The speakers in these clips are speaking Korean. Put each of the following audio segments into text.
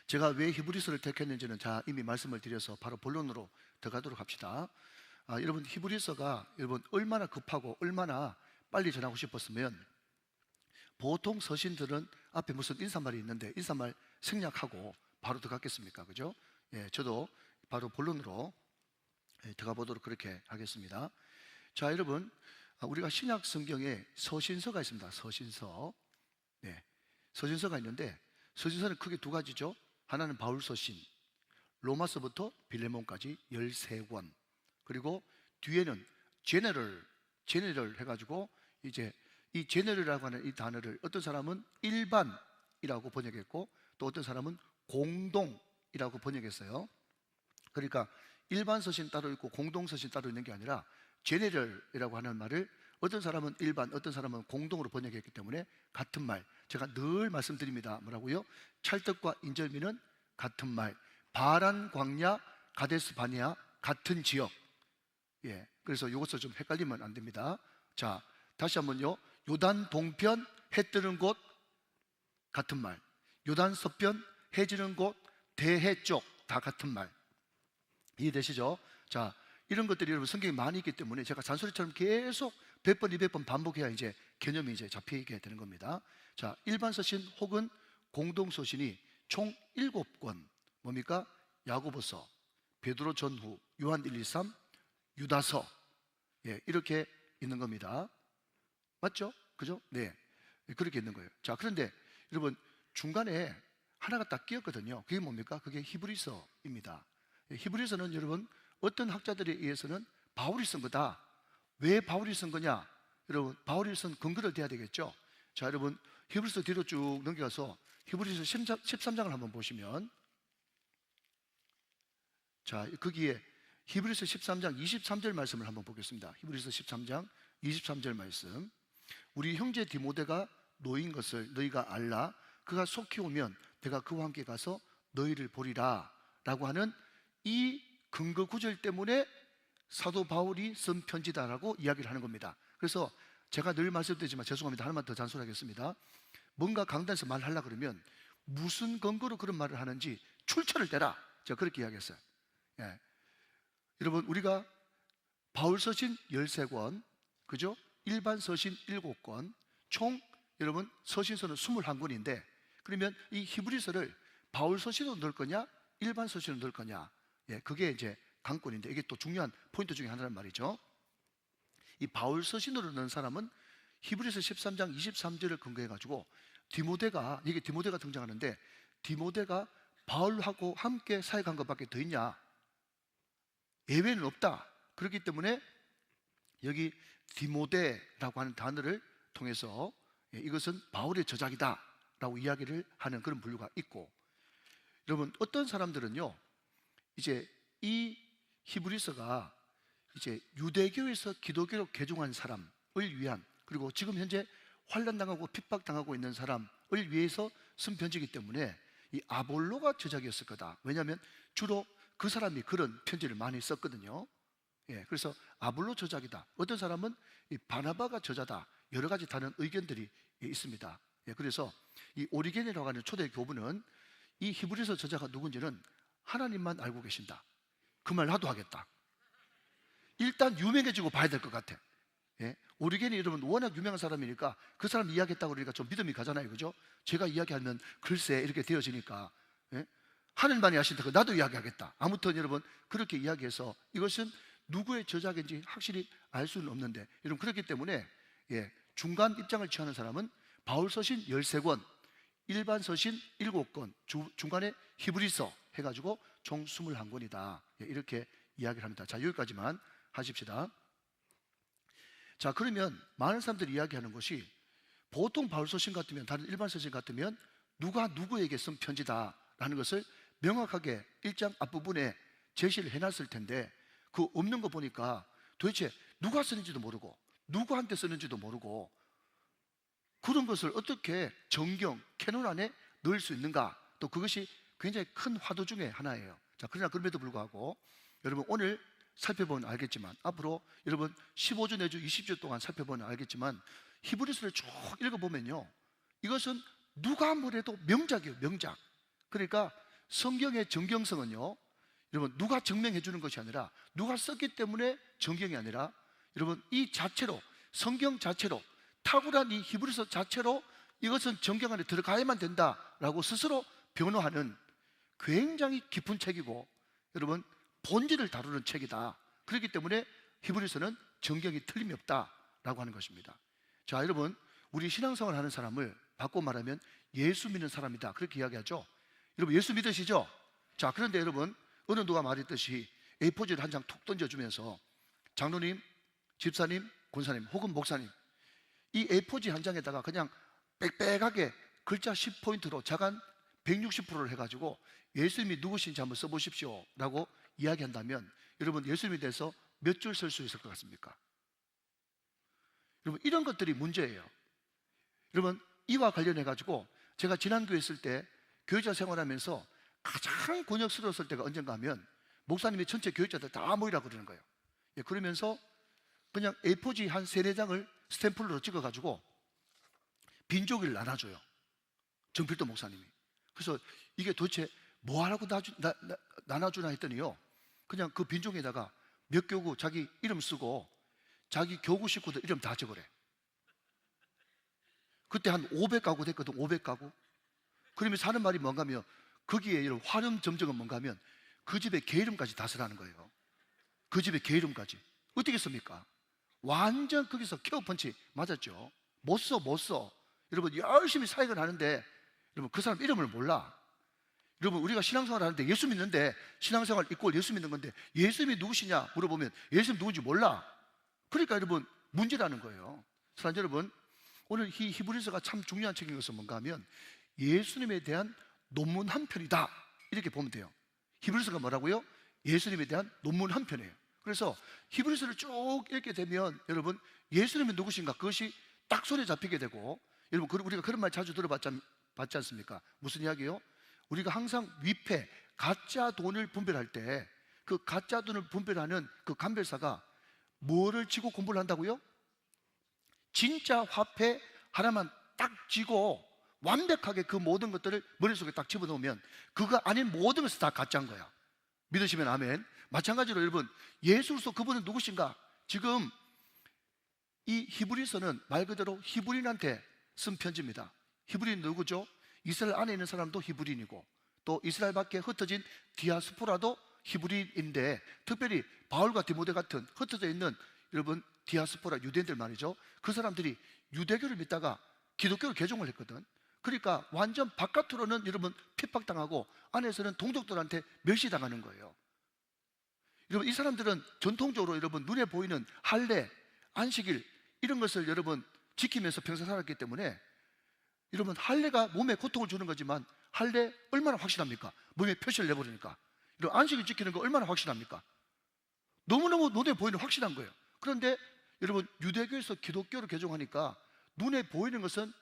제가 왜 히브리서를 택했는지는 이미 말씀을 드려서 바로 본론으로 들어가도록 합시다. 여러분, 히브리서가 여러분 얼마나 급하고 얼마나 빨리 전하고 싶었으면 보통 서신들은 앞에 무슨 인사말이 있는데 인사말 생략하고 바로 들어갔겠습니까? 그죠? 저도 바로 본론으로 들어가 보도록 그렇게 하겠습니다. 자, 여러분, 우리가 신약 성경에 서신서가 있습니다. 서신서. 서신서가 있는데 서신서는 크게 두 가지죠. 하나는 바울 서신, 로마서부터 빌레몬까지 13권. 그리고 뒤에는 제너럴 해가지고 이제 이 제너럴이라고 하는 이 단어를 어떤 사람은 일반이라고 번역했고 또 어떤 사람은 공동이라고 번역했어요. 그러니까 일반 서신 따로 있고 공동 서신 따로 있는 게 아니라 제너럴이라고 하는 말을 어떤 사람은 일반, 어떤 사람은 공동으로 번역했기 때문에 같은 말. 제가 늘 말씀드립니다. 뭐라고요? 찰떡과 인절미는 같은 말. 바란 광야, 가데스 바네아 같은 지역. 그래서 이것을 좀 헷갈리면 안 됩니다. 자, 다시 한번요. 요단 동편 해 뜨는 곳 같은 말. 요단 서편 해 지는 곳 대해 쪽 다 같은 말. 이해되시죠? 자, 이런 것들이 여러분 성경에 많이 있기 때문에 제가 잔소리처럼 계속 100번, 200번 반복해야 이제 개념이 이제 잡히게 되는 겁니다. 자, 일반 서신 혹은 공동 서신이 총 7권. 뭡니까? 야고보서, 베드로 전후, 요한 1, 2, 3, 유다서. 이렇게 있는 겁니다. 맞죠? 그죠? 네. 그렇게 있는 거예요. 자, 그런데 여러분 중간에 하나가 딱 끼었거든요. 그게 뭡니까? 그게 히브리서입니다. 히브리서는 여러분 어떤 학자들에 의해서는 바울이 쓴 거다. 왜 바울이 쓴 거냐? 여러분, 바울이 쓴 근거를 대야 되겠죠. 자, 여러분 히브리서 뒤로 쭉 넘겨가서 히브리서 13장을 한번 보시면, 자, 거기에 히브리서 13장 23절 말씀을 한번 보겠습니다. 히브리서 13장 23절 말씀. 우리 형제 디모데가 노인 것을 너희가 알라. 그가 속히 오면 내가 그와 함께 가서 너희를 보리라 라고 하는 이 근거 구절 때문에 사도 바울이 쓴 편지다라고 이야기를 하는 겁니다. 그래서 제가 늘 말씀드리지만 죄송합니다. 하나만 더 잔소리하겠습니다. 뭔가 강단에서 말하려고 그러면 무슨 근거로 그런 말을 하는지 출처를 대라. 제가 그렇게 이야기했어요. 여러분, 우리가 바울 서신 13권, 그죠? 일반 서신 7권, 총 여러분 서신서는 21권인데 그러면 이 히브리서를 바울 서신으로 넣을 거냐 일반 서신으로 넣을 거냐, 그게 이제 관건인데 이게 또 중요한 포인트 중에 하나란 말이죠. 이 바울 서신으로 넣은 사람은 히브리서 13장 23절을 근거해 가지고 디모데가, 이게 디모데가 등장하는데 디모데가 바울하고 함께 사역한 것밖에 더 있냐? 예외는 없다. 그렇기 때문에 여기 디모데라고 하는 단어를 통해서 이것은 바울의 저작이다 라고 이야기를 하는 그런 분류가 있고, 여러분 어떤 사람들은요 이제 이 히브리서가 이제 유대교에서 기독교로 개종한 사람을 위한, 그리고 지금 현재 환난당하고 핍박당하고 있는 사람을 위해서 쓴 편지이기 때문에 이 아볼로가 저작이었을 거다. 왜냐하면 주로 그 사람이 그런 편지를 많이 썼거든요. 그래서 아볼로 저작이다. 어떤 사람은 이 바나바가 저자다. 여러 가지 다른 의견들이 있습니다. 그래서 이 오리겐이라고 하는 초대 교부는 이 히브리서 저자가 누군지는 하나님만 알고 계신다. 그 말 나도 하겠다. 일단 유명해지고 봐야 될 것 같아. 오리겐이 여러분 워낙 유명한 사람이니까 그 사람 이야기했다고 그러니까 좀 믿음이 가잖아요. 그죠? 제가 이야기하면 글쎄 이렇게 되어지니까 하늘만이 아신다. 나도 이야기하겠다. 아무튼 여러분 그렇게 이야기해서 이것은 누구의 저작인지 확실히 알 수는 없는데, 여러분 그렇기 때문에 중간 입장을 취하는 사람은 바울 서신 13권, 일반 서신 7권, 중간에 히브리서 해가지고 총 21권이다. 이렇게 이야기를 합니다. 자, 여기까지만 하십시다. 자, 그러면 많은 사람들이 이야기하는 것이 보통 바울 서신 같으면, 다른 일반 서신 같으면 누가 누구에게 쓴 편지다라는 것을 명확하게 1장 앞부분에 제시를 해놨을 텐데 그 없는 거 보니까 도대체 누가 쓰는지도 모르고 누구한테 쓰는지도 모르고 그런 것을 어떻게 정경, 캐논 안에 넣을 수 있는가, 또 그것이 굉장히 큰 화두 중에 하나예요. 자, 그러나 그럼에도 불구하고 여러분 오늘 살펴보면 알겠지만, 앞으로 여러분 15주 내주 20주 동안 살펴보면 알겠지만 히브리서를 쭉 읽어보면요 이것은 누가 뭐래도 명작이에요. 명작. 그러니까 성경의 정경성은요, 여러분 누가 증명해 주는 것이 아니라, 누가 썼기 때문에 정경이 아니라, 여러분 이 자체로, 성경 자체로, 탁월한 이 히브리서 자체로 이것은 정경 안에 들어가야만 된다라고 스스로 변호하는 굉장히 깊은 책이고, 여러분 본질을 다루는 책이다. 그렇기 때문에 히브리서는 정경이 틀림이 없다라고 하는 것입니다. 자, 여러분 우리 신앙생활 하는 사람을 바꿔 말하면 예수 믿는 사람이다, 그렇게 이야기하죠. 여러분 예수 믿으시죠? 자, 그런데 여러분 어느 누가 말했듯이 A4지를 한 장 툭 던져주면서 장로님, 집사님, 권사님 혹은 목사님, 이 A4지 한 장에다가 그냥 빽빽하게 글자 10포인트로 자간 160%를 해가지고 예수님이 누구신지 한번 써보십시오 라고 이야기한다면, 여러분 예수님에 대해서 몇 줄 쓸 수 있을 것 같습니까? 여러분 이런 것들이 문제예요. 여러분 이와 관련해가지고 제가 지난 교회 있을 때 교회자 생활하면서 가장 곤욕스러웠을 때가 언젠가 하면, 목사님이 전체 교회자들 다 모이라고 그러는 거예요. 예, 그러면서 그냥 A4지 한 3-4장을 스탬플로 찍어가지고 빈종이를 나눠줘요, 정필도 목사님이. 그래서 이게 도대체 뭐하라고 나눠주나 했더니요, 그냥 그 빈종에다가 몇 교구 자기 이름 쓰고 자기 교구 식구들 이름 다 적으래. 그때 한 500가구 됐거든. 500가구. 그러면 사는 말이 뭔가 하면, 거기에 이런 화름 점정은 뭔가 하면 그 집의 개 이름까지 다 쓰라는 거예요. 그 집의 개 이름까지. 어떻게 씁니까? 완전 거기서 케어 펀치 맞았죠. 못 써. 여러분 열심히 사역을 하는데 여러분 그 사람 이름을 몰라. 여러분 우리가 신앙생활 하는데 예수 믿는데, 신앙생활 이꼴 예수 믿는 건데 예수님이 누구시냐 물어보면 예수님 누군지 몰라. 그러니까 여러분 문제라는 거예요. 사랑하는 여러분, 오늘 이 히브리서가 참 중요한 책인 것은 뭔가 하면 예수님에 대한 논문 한 편이다, 이렇게 보면 돼요. 히브리서가 뭐라고요? 예수님에 대한 논문 한 편이에요. 그래서 히브리서를 쭉 읽게 되면 여러분 예수님이 누구신가 그것이 딱 손에 잡히게 되고, 여러분 우리가 그런 말 자주 들어봤지 않습니까? 무슨 이야기요? 우리가 항상 위패, 가짜 돈을 분별할 때 그 가짜 돈을 분별하는 그 감별사가 뭐를 쥐고 공부를 한다고요? 진짜 화폐 하나만 딱 쥐고 완벽하게 그 모든 것들을 머릿속에 딱 집어넣으면 그거 아닌 모든 것이 다 가짜인 거야. 믿으시면 아멘. 마찬가지로 여러분 예수로서 그분은 누구신가? 지금 이 히브리서는 말 그대로 히브리인한테 쓴 편지입니다. 히브리인 누구죠? 이스라엘 안에 있는 사람도 히브리인이고, 또 이스라엘 밖에 흩어진 디아스포라도 히브리인인데, 특별히 바울과 디모데 같은 흩어져 있는 여러분 디아스포라 유대인들 말이죠. 그 사람들이 유대교를 믿다가 기독교를 개종을 했거든. 그러니까 완전 바깥으로는 여러분 핍박당하고 안에서는 동족들한테 멸시당하는 거예요. 여러분 이 사람들은 전통적으로 여러분 눈에 보이는 할례, 안식일 이런 것을 여러분 지키면서 평생 살았기 때문에, 여러분 할례가 몸에 고통을 주는 거지만 할례 얼마나 확실합니까? 몸에 표시를 내버리니까. 여러분 안식일 지키는 거 얼마나 확실합니까? 너무너무 눈에 보이는 확실한 거예요. 그런데 여러분 유대교에서 기독교로 개종하니까 눈에 보이는 것은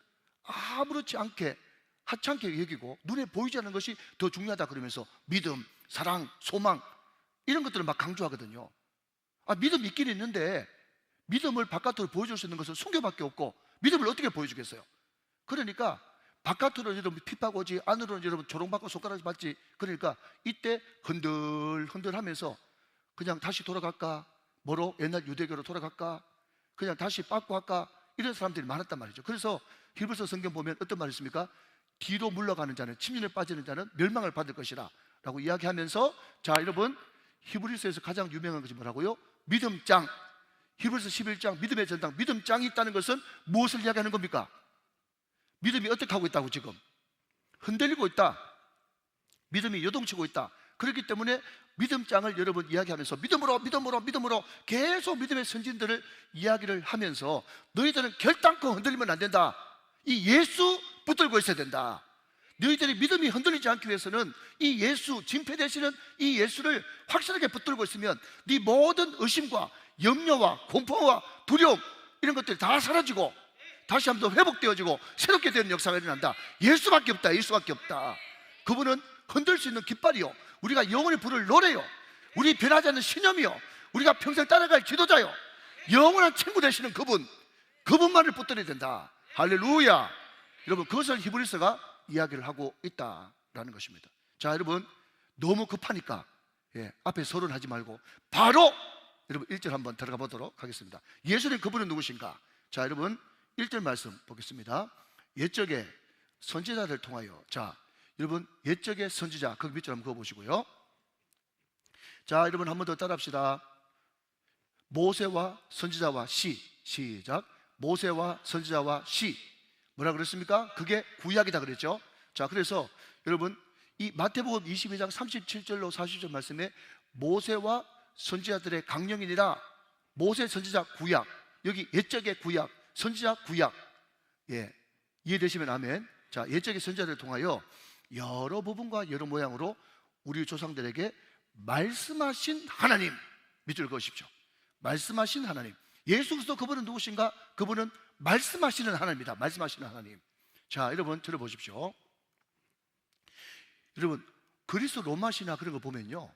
아무렇지 않게 하찮게 여기고 눈에 보이지 않는 것이 더 중요하다 그러면서 믿음, 사랑, 소망 이런 것들을 막 강조하거든요. 믿음 있긴 있는데 믿음을 바깥으로 보여줄 수 있는 것은 순교밖에 없고 믿음을 어떻게 보여주겠어요? 그러니까 바깥으로는 여러분 핍박 오지, 안으로는 여러분 조롱받고 손가락 받지. 그러니까 이때 흔들흔들 하면서 그냥 다시 돌아갈까? 뭐로? 옛날 유대교로 돌아갈까? 그냥 다시 빠꾸 할까? 이런 사람들이 많았단 말이죠. 그래서 히브리서 성경 보면 어떤 말이 있습니까? 뒤로 물러가는 자는, 침륜에 빠지는 자는 멸망을 받을 것이라 라고 이야기하면서, 자 여러분 히브리서에서 가장 유명한 것이 뭐라고요? 믿음장. 히브리서 11장 믿음의 전당, 믿음장이 있다는 것은 무엇을 이야기하는 겁니까? 믿음이 어떻게 하고 있다고? 지금 흔들리고 있다. 믿음이 요동치고 있다. 그렇기 때문에 믿음장을 여러분 이야기하면서 믿음으로 계속 믿음의 선진들을 이야기를 하면서, 너희들은 결단코 흔들리면 안 된다. 이 예수 붙들고 있어야 된다. 너희들이 믿음이 흔들리지 않기 위해서는 이 예수, 진패 되시는 이 예수를 확실하게 붙들고 있으면 네 모든 의심과 염려와 공포와 두려움 이런 것들이 다 사라지고 다시 한번 회복되어지고 새롭게 되는 역사가 일어난다. 예수밖에 없다. 예수밖에 없다. 그분은 흔들 수 있는 깃발이요, 우리가 영원히 부를 노래요, 우리 변하지 않는 신념이요, 우리가 평생 따라갈 지도자요, 영원한 친구 되시는 그분만을 붙들어야 된다. 할렐루야. 여러분 그것을 히브리서가 이야기를 하고 있다라는 것입니다. 자, 여러분 너무 급하니까 앞에 서론하지 말고 바로 여러분 1절 한번 들어가 보도록 하겠습니다. 예수님 그분은 누구신가? 자, 여러분 1절 말씀 보겠습니다. 옛적에 선지자를 통하여. 자, 여러분 옛적의 선지자 그 밑줄 한번 그어보시고요. 자, 여러분 한 번 더 따라합시다. 모세와 선지자와 시. 시작. 모세와 선지자와 시. 뭐라 그랬습니까? 그게 구약이다 그랬죠. 자, 그래서 여러분 이 마태복음 22장 37절로 40절 말씀에 모세와 선지자들의 강령이니라. 모세 선지자 구약, 여기 옛적의 구약, 선지자 구약. 이해되시면 아멘. 자, 옛적의 선지자를 통하여 여러 부분과 여러 모양으로 우리 조상들에게 말씀하신 하나님. 밑줄 그으십시오. 말씀하신 하나님. 예수 그리스도 그분은 누구신가? 그분은 말씀하시는 하나님입니다. 말씀하시는 하나님. 자, 여러분 들어보십시오. 여러분 그리스 로마 신화 그런 거 보면요,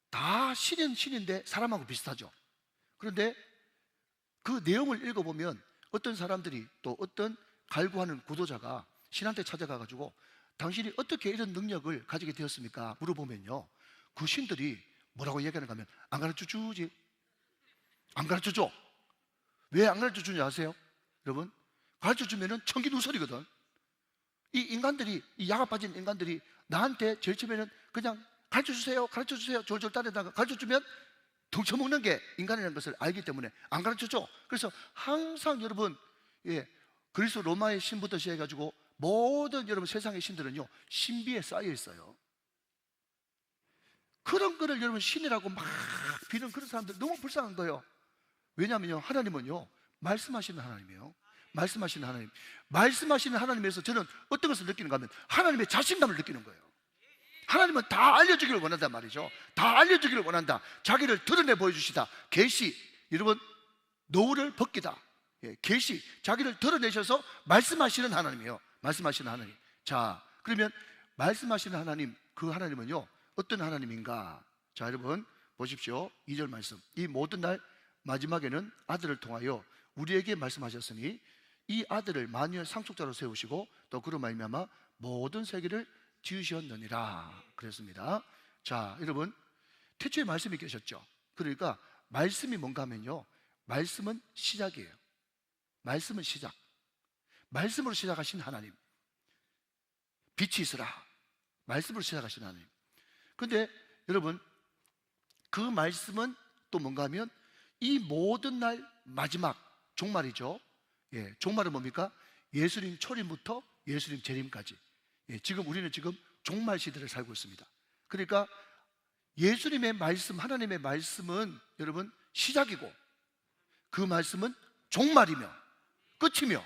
다 신은 신인데 사람하고 비슷하죠. 그런데 그 내용을 읽어보면 어떤 사람들이 또 어떤 갈구하는 구도자가 신한테 찾아가가지고 당신이 어떻게 이런 능력을 가지게 되었습니까? 물어보면요, 그 신들이 뭐라고 얘기하는가 하면 안 가르쳐주지. 안 가르쳐줘. 왜 안 가르쳐주는지 아세요? 여러분 가르쳐주면은 청기누설이거든. 이 인간들이, 이 야가 빠진 인간들이 나한테 제일 처음에는 그냥 가르쳐주세요, 가르쳐주세요 졸졸 따르다가 가르쳐주면 덩쳐먹는 게 인간이라는 것을 알기 때문에 안 가르쳐줘. 그래서 항상 여러분 그리스 로마의 신부터 시작해가지고 모든 여러분 세상의 신들은요 신비에 쌓여 있어요. 그런 거를 여러분 신이라고 막 비는 그런 사람들 너무 불쌍한 거예요. 왜냐하면요 하나님은요 말씀하시는 하나님이에요. 말씀하시는 하나님. 말씀하시는 하나님에서 저는 어떤 것을 느끼는가 하면 하나님의 자신감을 느끼는 거예요. 하나님은 다 알려주기를 원한단 말이죠. 다 알려주기를 원한다. 자기를 드러내 보여주시다. 계시. 여러분 노을을 벗기다. 계시. 자기를 드러내셔서 말씀하시는 하나님이에요. 말씀하시는 하나님. 자, 그러면 말씀하시는 하나님, 그 하나님은요 어떤 하나님인가? 자, 여러분 보십시오. 2절 말씀. 이 모든 날 마지막에는 아들을 통하여 우리에게 말씀하셨으니 이 아들을 만유의 상속자로 세우시고 또 그로 말미암아 모든 세계를 지으셨느니라 그랬습니다. 자, 여러분 태초에 말씀이 계셨죠. 그러니까 말씀이 뭔가 하면요, 말씀은 시작이에요. 말씀은 시작. 말씀으로 시작하신 하나님. 빛이 있으라. 말씀으로 시작하신 하나님. 근데 여러분 그 말씀은 또 뭔가 하면 이 모든 날 마지막 종말이죠. 종말은 뭡니까? 예수님 초림부터 예수님 재림까지. 지금 우리는 지금 종말 시대를 살고 있습니다. 그러니까 예수님의 말씀, 하나님의 말씀은 여러분 시작이고 그 말씀은 종말이며 끝이며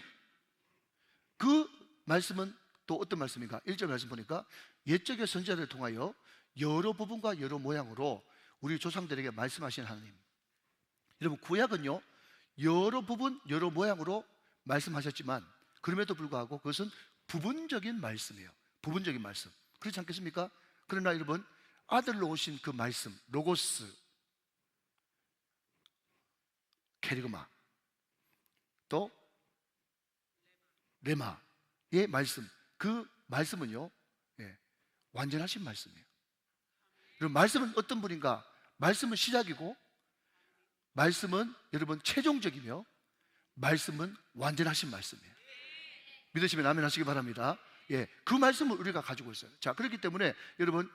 그 말씀은 또 어떤 말씀인가? 1절 말씀 보니까 옛적의 선지자를 통하여 여러 부분과 여러 모양으로 우리 조상들에게 말씀하신 하나님. 여러분 구약은요 여러 부분 여러 모양으로 말씀하셨지만 그럼에도 불구하고 그것은 부분적인 말씀이에요. 부분적인 말씀. 그렇지 않겠습니까? 그러나 여러분 아들로 오신 그 말씀, 로고스, 케리그마, 또 레마의 말씀, 그 말씀은요 완전하신 말씀이에요. 여러분 말씀은 어떤 분인가? 말씀은 시작이고 말씀은 여러분 최종적이며 말씀은 완전하신 말씀이에요. 믿으시면 아멘 하시기 바랍니다. 그 말씀을 우리가 가지고 있어요. 자, 그렇기 때문에 여러분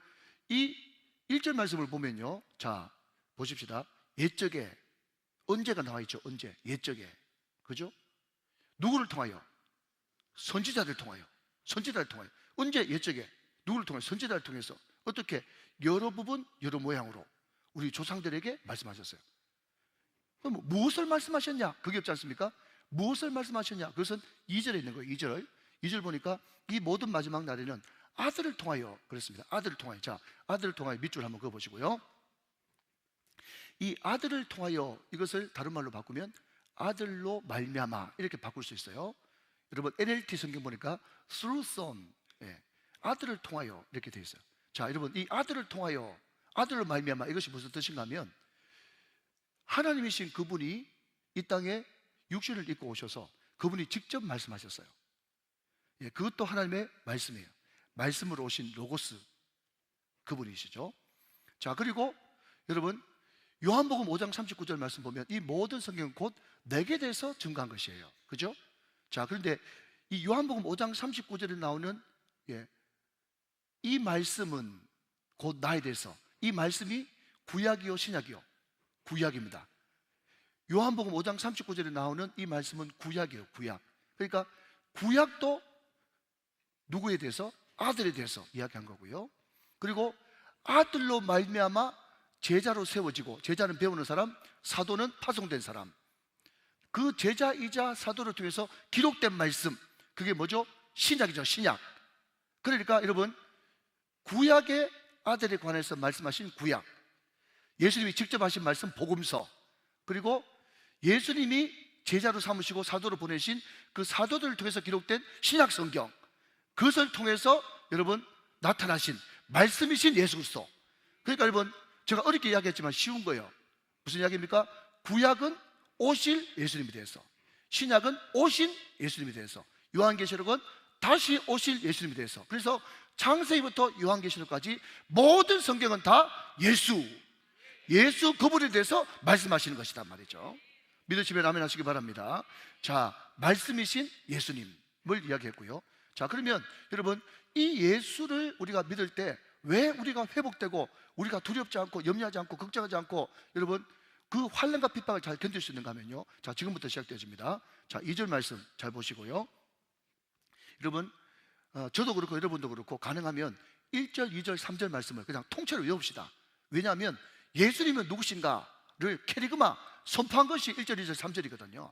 이 1절 말씀을 보면요, 자 보십시다. 옛적에 언제가 나와 있죠. 언제? 옛적에. 그죠? 누구를 통하여? 선지자를 통하여. 선지자를 통하여. 언제? 옛적에. 누구를 통하여? 선지자를 통해서. 어떻게? 여러 부분 여러 모양으로 우리 조상들에게 말씀하셨어요. 그럼 무엇을 말씀하셨냐? 그게 없지 않습니까? 무엇을 말씀하셨냐? 그것은 2절에 있는 거예요. 2절 보니까 이 모든 마지막 날에는 아들을 통하여 그랬습니다. 아들을 통하여. 자, 아들을 통하여 밑줄 한번 그어보시고요. 이 아들을 통하여 이것을 다른 말로 바꾸면 아들로 말미암아 이렇게 바꿀 수 있어요. 여러분 NLT 성경 보니까 through son, 아들을 통하여 이렇게 되어 있어요. 자, 여러분 이 아들을 통하여, 아들로 말미암아 이것이 무슨 뜻인가 하면 하나님이신 그분이 이 땅에 육신을 입고 오셔서 그분이 직접 말씀하셨어요. 그것도 하나님의 말씀이에요. 말씀으로 오신 로고스, 그분이시죠. 자, 그리고 여러분 요한복음 5장 39절 말씀 보면 이 모든 성경은 곧 내게 대해서 증거한 것이에요. 그죠? 자, 그런데 이 요한복음 5장 39절에 나오는 이 말씀은 곧 나에 대해서, 이 말씀이 구약이요 신약이요? 구약입니다. 요한복음 5장 39절에 나오는 이 말씀은 구약이에요. 구약. 그러니까 구약도 누구에 대해서? 아들에 대해서 이야기한 거고요. 그리고 아들로 말미암아 제자로 세워지고, 제자는 배우는 사람, 사도는 파송된 사람, 그 제자이자 사도를 통해서 기록된 말씀, 그게 뭐죠? 신약이죠. 신약. 그러니까 여러분 구약의 아들에 관해서 말씀하신 구약, 예수님이 직접 하신 말씀 복음서, 그리고 예수님이 제자로 삼으시고 사도로 보내신 그 사도들을 통해서 기록된 신약 성경, 그것을 통해서 여러분 나타나신 말씀이신 예수 그리스도. 그러니까 여러분 제가 어렵게 이야기했지만 쉬운 거예요. 무슨 이야기입니까? 구약은 오실 예수님에 대해서, 신약은 오신 예수님에 대해서, 요한계시록은 다시 오실 예수님에 대해서. 그래서 창세기부터 요한계시록까지 모든 성경은 다 예수 그분에 대해서 말씀하시는 것이다 말이죠. 믿으시면 아멘 하시기 바랍니다. 자, 말씀이신 예수님을 이야기했고요. 자, 그러면 여러분 이 예수를 우리가 믿을 때 왜 우리가 회복되고 우리가 두렵지 않고 염려하지 않고 걱정하지 않고 여러분 그 환난과 핍박을 잘 견딜 수 있는가 하면요, 자, 지금부터 시작되어집니다. 자, 2절 말씀 잘 보시고요. 여러분 저도 그렇고 여러분도 그렇고 가능하면 1절, 2절, 3절 말씀을 그냥 통째로 외웁시다. 왜냐하면 예수님은 누구신가를 캐리그마 선포한 것이 1절, 2절, 3절이거든요.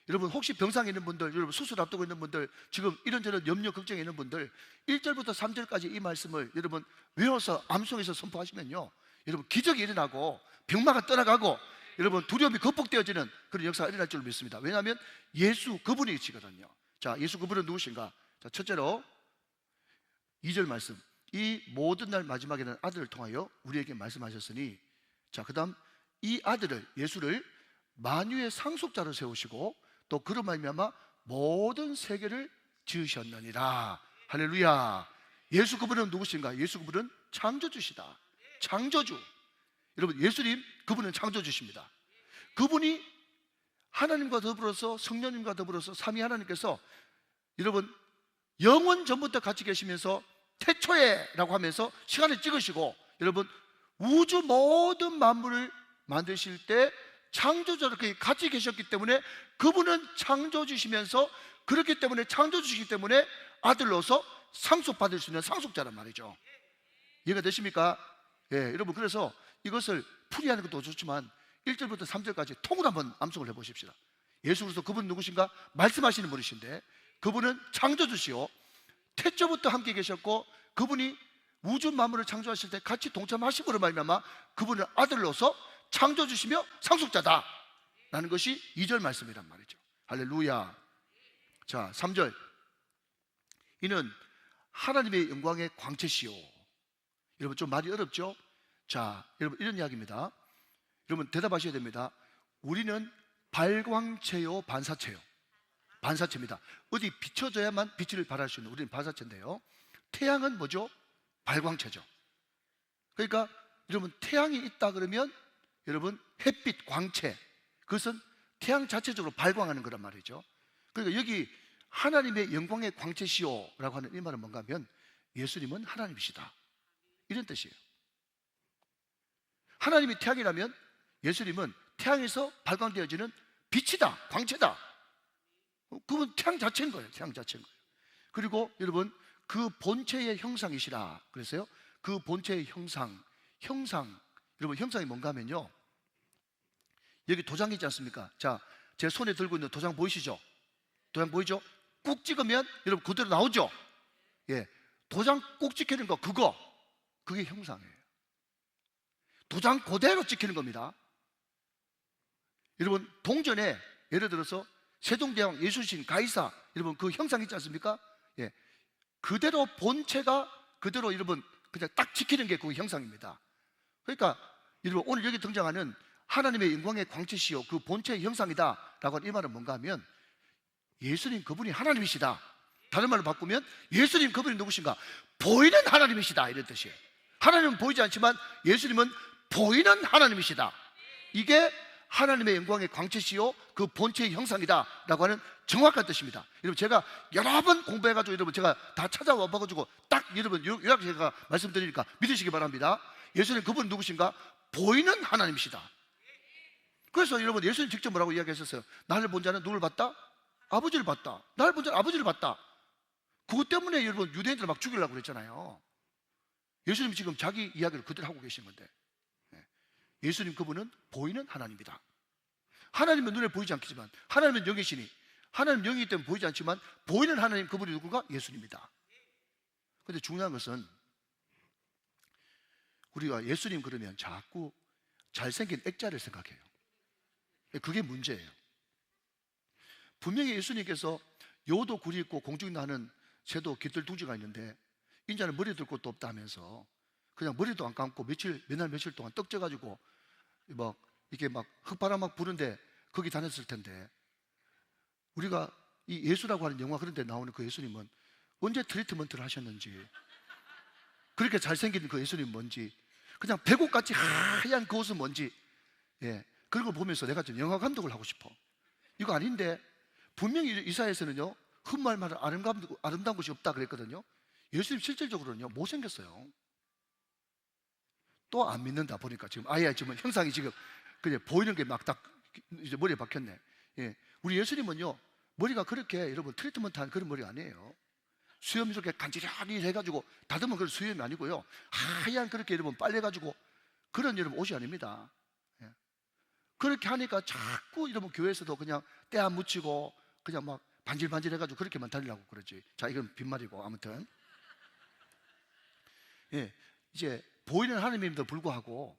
여러분 혹시 병상에 있는 분들, 여러분 수술 앞두고 있는 분들, 지금 이런저런 염려 걱정에 있는 분들 1절부터 3절까지 이 말씀을 여러분 외워서 암송해서 선포하시면요, 여러분 기적이 일어나고 병마가 떠나가고 여러분 두려움이 극복되어지는 그런 역사가 일어날 줄 믿습니다. 왜냐하면 예수 그분이시거든요. 자, 예수 그분은 누구신가? 자, 첫째로 2절 말씀, 이 모든 날 마지막에는 아들을 통하여 우리에게 말씀하셨으니, 자, 그 다음 이 아들을, 예수를 만유의 상속자로 세우시고 또 그로 말미암아 모든 세계를 지으셨느니라. 할렐루야. 예수 그분은 누구신가? 예수 그분은 창조주시다. 창조주. 여러분 예수님 그분은 창조주십니다. 그분이 하나님과 더불어서 성령님과 더불어서 삼위 하나님께서 여러분 영원 전부터 같이 계시면서 태초에라고 하면서 시간을 찍으시고 여러분 우주 모든 만물을 만드실 때 창조자로 같이 계셨기 때문에 그분은 창조주시면서, 그렇기 때문에 창조주시기 때문에 아들로서 상속받을 수 있는 상속자란 말이죠. 이해가 되십니까? 예, 여러분 그래서 이것을 풀이하는 것도 좋지만 1절부터 3절까지 통으로 한번 암송을 해보십시다. 예수 그리스도 그분 누구신가? 말씀하시는 분이신데 그분은 창조주시오, 태초부터 함께 계셨고 그분이 우주 만물을 창조하실 때 같이 동참하심으로 말미암아 그분은 아들로서 창조주시며 상속자다 라는 것이 2절 말씀이란 말이죠. 할렐루야. 자, 3절, 이는 하나님의 영광의 광채시오. 여러분 좀 말이 어렵죠? 자, 여러분 이런 이야기입니다. 여러분 대답하셔야 됩니다. 우리는 발광체요 반사체요? 반사체입니다. 어디 비춰져야만 빛을 발할 수 있는 우리는 반사체인데요, 태양은 뭐죠? 발광체죠. 그러니까 여러분 태양이 있다 그러면 여러분 햇빛, 광채, 그것은 태양 자체적으로 발광하는 거란 말이죠. 그러니까 여기 하나님의 영광의 광채시오라고 하는 이 말은 뭔가 하면 예수님은 하나님이시다 이런 뜻이에요. 하나님이 태양이라면 예수님은 태양에서 발광되어지는 빛이다, 광채다. 그건 태양 자체인 거예요. 태양 자체인 거예요. 그리고 여러분 그 본체의 형상이시라 그랬어요. 그 본체의 형상, 여러분 형상이 뭔가 하면요, 여기 도장이 있지 않습니까? 자, 제 손에 들고 있는 도장 보이시죠? 도장 보이죠? 꾹 찍으면 여러분 그대로 나오죠? 예, 도장 꾹 찍히는 거, 그게 형상이에요. 도장 그대로 찍히는 겁니다. 여러분 동전에 예를 들어서 세종대왕 예수신 가이사, 여러분 그 형상 있지 않습니까? 예, 그대로 본체가 그대로 여러분 그냥 딱 지키는 게 그 형상입니다. 그러니까 여러분 오늘 여기 등장하는 하나님의 영광의 광채시요 그 본체의 형상이다 라고 하는 이 말은 뭔가 하면 예수님 그분이 하나님이시다. 다른 말로 바꾸면 예수님 그분이 누구신가? 보이는 하나님이시다 이런 뜻이에요. 하나님은 보이지 않지만 예수님은 보이는 하나님이시다. 이게 하나님의 영광의 광채시요 그 본체의 형상이다 라고 하는 정확한 뜻입니다. 여러분, 제가 여러 번 공부해가지고 여러분 제가 다 찾아와 봐가지고 딱 여러분 요약 제가 말씀드리니까 믿으시기 바랍니다. 예수님 그분은 누구신가? 보이는 하나님이시다. 그래서 여러분 예수님 직접 뭐라고 이야기하셨어요? 나를 본 자는 누굴 봤다? 아버지를 봤다. 나를 본 자는 아버지를 봤다. 그것 때문에 여러분 유대인들을 막 죽이려고 그랬잖아요. 예수님 지금 자기 이야기를 그대로 하고 계신 건데, 예수님 그분은 보이는 하나님이다. 하나님은 눈에 보이지 않겠지만 하나님은 영이시니, 하나님 영이기 때문에 보이지 않지만 보이는 하나님 그분이 누구가? 예수님이다. 그런데 중요한 것은 우리가 예수님 그러면 자꾸 잘생긴 액자를 생각해요. 그게 문제예요. 분명히 예수님께서 여도 굴이 있고 공중이 나는 새도 깃들둥지가 있는데 인자는 머리 들 곳도 없다 하면서 그냥 머리도 안 감고 몇 날 며칠 동안 떡져가지고 막 이게 막 흙바람 막 부는데 거기 다녔을 텐데, 우리가 이 예수라고 하는 영화 그런 데 나오는 그 예수님은 언제 트리트먼트를 하셨는지, 그렇게 잘생긴 그 예수님 뭔지, 그냥 배꼽같이 하얀 그 옷은 뭔지, 그런 걸 보면서 내가 좀 영화 감독을 하고 싶어. 이거 아닌데 분명히 이사야에서는요 흠말만 아름다운 것이 없다 그랬거든요. 예수님 실질적으로는요 못생겼어요. 또 안 믿는다 보니까 지금 아예 지금 형상이 지금 그냥 보이는 게 막 딱 이제 머리에 박혔네. 우리 예수님은요 머리가 그렇게 여러분 트리트먼트한 그런 머리가 아니에요. 수염 이렇게 간지러니 해가지고 다듬은 그런 수염이 아니고요, 하얀 그렇게 여러분 빨래가지고 그런 여러분 옷이 아닙니다. 그렇게 하니까 자꾸 여러분 교회에서도 그냥 때 안 묻히고 그냥 막 반질반질 해가지고 그렇게만 다니려고 그러지. 자, 이건 빈말이고 아무튼 이제 보이는 하나님임에도 불구하고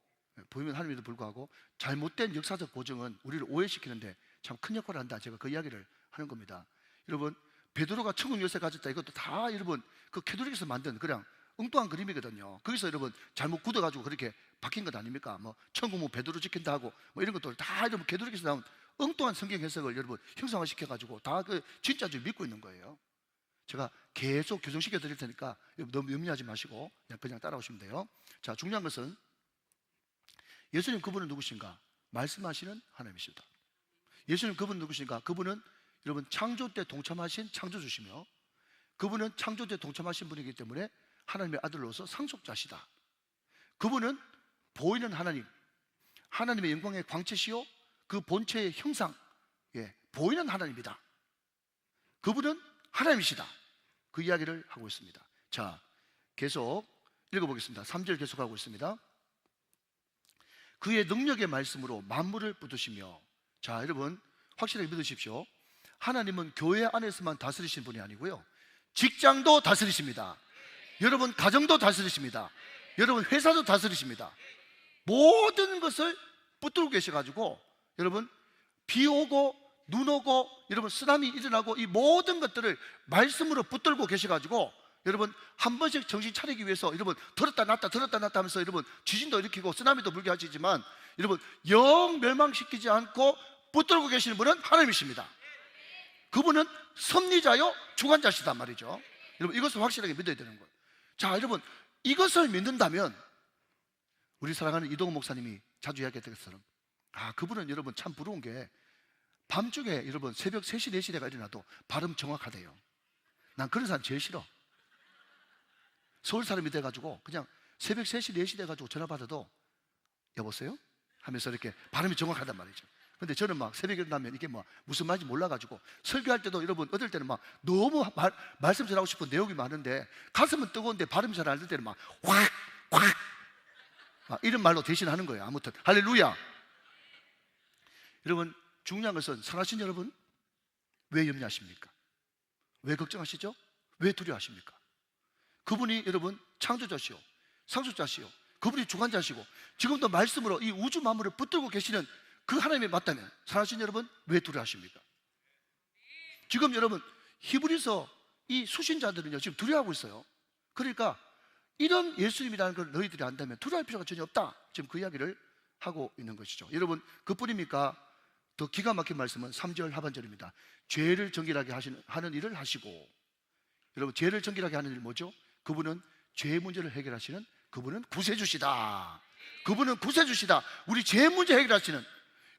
잘못된 역사적 고증은 우리를 오해시키는데 참 큰 역할을 한다. 제가 그 이야기를 하는 겁니다. 여러분, 베드로가 천국 열쇠 가졌다, 이것도 다 여러분 그 캐톨릭에서 만든 그냥 엉뚱한 그림이거든요. 거기서 여러분 잘못 굳어가지고 그렇게 박힌 것 아닙니까? 뭐 천국 뭐 베드로 지킨다 하고 뭐 이런 것들 다 여러분 캐톨릭에서 나온 엉뚱한 성경 해석을 여러분 형상화시켜가지고 다 그 진짜 줄 믿고 있는 거예요. 제가 계속 교정시켜 드릴 테니까 너무 염려하지 마시고 그냥 따라오시면 돼요. 자, 중요한 것은 예수님 그분은 누구신가? 말씀하시는 하나님이시다. 예수님 그분은 누구신가? 그분은 여러분 창조 때 동참하신 창조주시며 그분은 창조 때 동참하신 분이기 때문에 하나님의 아들로서 상속자시다. 그분은 보이는 하나님, 하나님의 영광의 광채시요 그 본체의 형상, 보이는 하나님이다. 그분은 하나님이시다. 그 이야기를 하고 있습니다. 자, 계속 읽어보겠습니다. 3절 계속하고 있습니다. 그의 능력의 말씀으로 만물을 붙드시며, 자, 여러분 확실하게 믿으십시오. 하나님은 교회 안에서만 다스리신 분이 아니고요, 직장도 다스리십니다. 여러분 가정도 다스리십니다. 여러분 회사도 다스리십니다. 모든 것을 붙들고 계셔가지고 여러분 비 오고 눈 오고 여러분 쓰나미 일어나고 이 모든 것들을 말씀으로 붙들고 계셔가지고 여러분 한 번씩 정신 차리기 위해서 여러분 들었다 놨다 하면서 여러분 지진도 일으키고 쓰나미도 불게 하시지만 여러분 영 멸망시키지 않고 붙들고 계시는 분은 하나님이십니다. 그분은 섭리자요 주관자시단 말이죠. 여러분 이것을 확실하게 믿어야 되는 거예요. 자, 여러분 이것을 믿는다면 우리 사랑하는 이동훈 목사님이 자주 이야기했던 것처럼 그분은 여러분 참 부러운 게 밤중에 여러분 새벽 3시 4시 내가 일어나도 발음 정확하대요. 난 그런 사람 제일 싫어. 서울 사람이 돼가지고 그냥 새벽 3시 4시 돼가지고 전화 받아도 여보세요? 하면서 이렇게 발음이 정확하단 말이죠. 근데 저는 막 새벽에 일어나면 이게 뭐 무슨 말인지 몰라가지고 설교할 때도 여러분 어떨 때는 막 너무 말씀 전하고 싶은 내용이 많은데 가슴은 뜨거운데 발음이 잘 안 될 때는 막 이런 말로 대신하는 거예요. 아무튼 할렐루야. 여러분 중요한 것은 사랑하신 여러분, 왜 염려하십니까? 왜 걱정하시죠? 왜 두려워하십니까? 그분이 여러분 창조자시오 상속자시오 그분이 주관자시고 지금도 말씀으로 이 우주 만물을 붙들고 계시는 그 하나님이 맞다면 사랑하신 여러분 왜 두려워하십니까? 지금 여러분 히브리서 이 수신자들은요 지금 두려워하고 있어요. 그러니까 이런 예수님이라는 걸 너희들이 안다면 두려워할 필요가 전혀 없다. 지금 그 이야기를 하고 있는 것이죠. 여러분 그뿐입니까? 더 기가 막힌 말씀은 3절 하반절입니다. 죄를 정결하게 하는 일을 하시고, 여러분 죄를 정결하게 하는 일 뭐죠? 그분은 죄의 문제를 해결하시는 그분은 구세주시다. 그분은 구세주시다. 우리 죄 문제 해결하시는.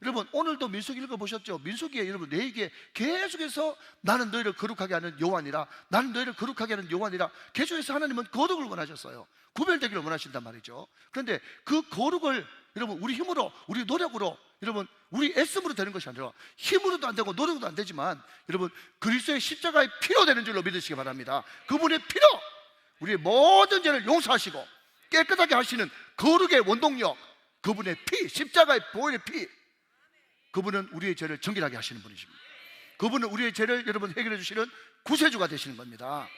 여러분 오늘도 민수기 읽어보셨죠? 민수기에 여러분 내게 계속해서 나는 너희를 거룩하게 하는 여호와니라, 나는 너희를 거룩하게 하는 여호와니라. 계속해서 하나님은 거룩을 원하셨어요. 구별되기를 원하신단 말이죠. 그런데 그 거룩을 여러분 우리 힘으로, 우리 노력으로, 여러분 우리 애씀으로 되는 것이 아니라, 힘으로도 안 되고 노력으로도 안 되지만 여러분 그리스도의 십자가의 피로 되는 줄로 믿으시기 바랍니다. 그분의 피로 우리의 모든 죄를 용서하시고 깨끗하게 하시는 거룩의 원동력, 그분의 피, 십자가의 보혈의 피, 그분은 우리의 죄를 정결하게 하시는 분이십니다. 그분은 우리의 죄를 여러분 해결해 주시는 구세주가 되시는 겁니다.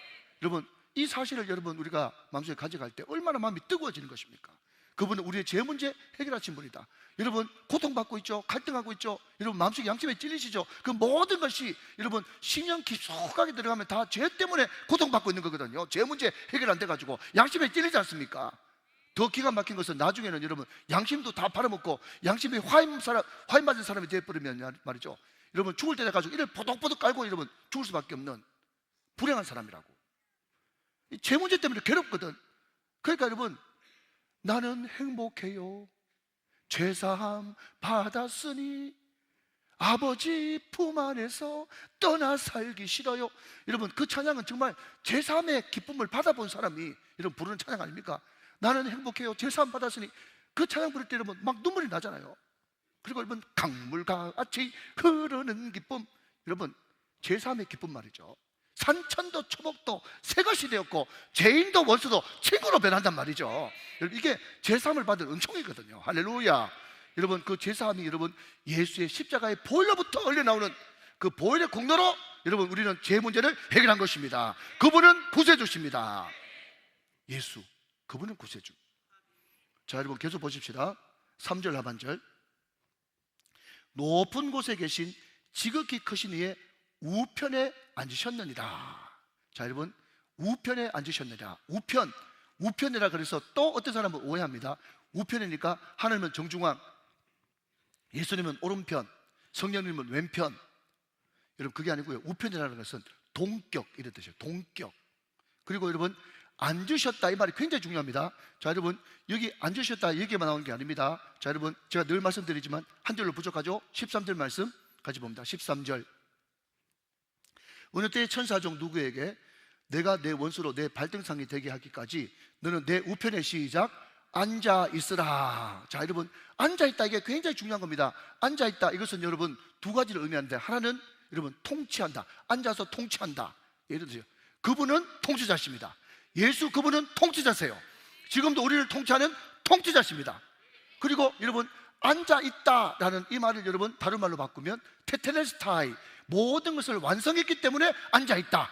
여러분 이 사실을 여러분 우리가 마음속에 가져갈 때 얼마나 마음이 뜨거워지는 것입니까? 그분은 우리의 죄 문제 해결하신 분이다. 여러분 고통받고 있죠? 갈등하고 있죠? 여러분 마음속에 양심에 찔리시죠? 그 모든 것이 여러분 신령 깊숙하게 들어가면 다 죄 때문에 고통받고 있는 거거든요. 죄 문제 해결 안 돼가지고 양심에 찔리지 않습니까? 더 기가 막힌 것은 나중에는 여러분 양심도 다 팔아먹고 양심이 화임 맞은 사람이 되어버리면 말이죠, 여러분 죽을 때 돼가지고 이를 보독보독 깔고 여러분 죽을 수밖에 없는 불행한 사람이라고. 죄 문제 때문에 괴롭거든. 그러니까 여러분 나는 행복해요, 죄사함 받았으니 아버지 품 안에서 떠나 살기 싫어요. 여러분 그 찬양은 정말 죄사함의 기쁨을 받아본 사람이 여러분 부르는 찬양 아닙니까? 나는 행복해요, 죄사함 받았으니. 그 찬양 부를 때 여러분 막 눈물이 나잖아요. 그리고 여러분 강물과 같이 흐르는 기쁨, 여러분 죄사함의 기쁨 말이죠. 산천도 초목도 새 것이 되었고 죄인도 원수도 친구로 변한단 말이죠. 여러분 이게 죄사함을 받은 은총이거든요. 할렐루야. 여러분 그 죄사함이 여러분 예수의 십자가의 보혈로부터 흘러나오는 그 보혈의 공로로 여러분 우리는 죄 문제를 해결한 것입니다. 그분은 구세주십니다. 예수, 그분은 구세주. 자 여러분 계속 보십시다. 3절 하반절. 높은 곳에 계신 지극히 크신 이의 우편에 앉으셨느니라. 자 여러분 우편에 앉으셨느니라. 우편이라 그래서 또 어떤 사람은 오해합니다. 우편이니까 하나님은 정중앙, 예수님은 오른편, 성령님은 왼편. 여러분 그게 아니고요. 우편이라는 것은 동격 이런 뜻이에요. 동격. 그리고 여러분 앉으셨다 이 말이 굉장히 중요합니다. 자 여러분 여기 앉으셨다 얘기만 나오는 게 아닙니다. 자 여러분 제가 늘 말씀드리지만 한 절로 부족하죠. 13절 말씀 같이 봅니다. 13절. 어느 때의 천사 중 누구에게 내가 내 원수로 내 발등상이 되게 하기까지 너는 내 우편에 시작 앉아 있으라. 자 여러분 앉아 있다 이게 굉장히 중요한 겁니다. 앉아 있다 이것은 여러분 두 가지를 의미하는데, 하나는 여러분 통치한다, 앉아서 통치한다. 예를 들어서 그분은 통치자십니다. 예수 그분은 통치자세요. 지금도 우리를 통치하는 통치자십니다. 그리고 여러분 앉아 있다라는 이 말을 여러분 다른 말로 바꾸면 테텔레스타이, 모든 것을 완성했기 때문에 앉아 있다.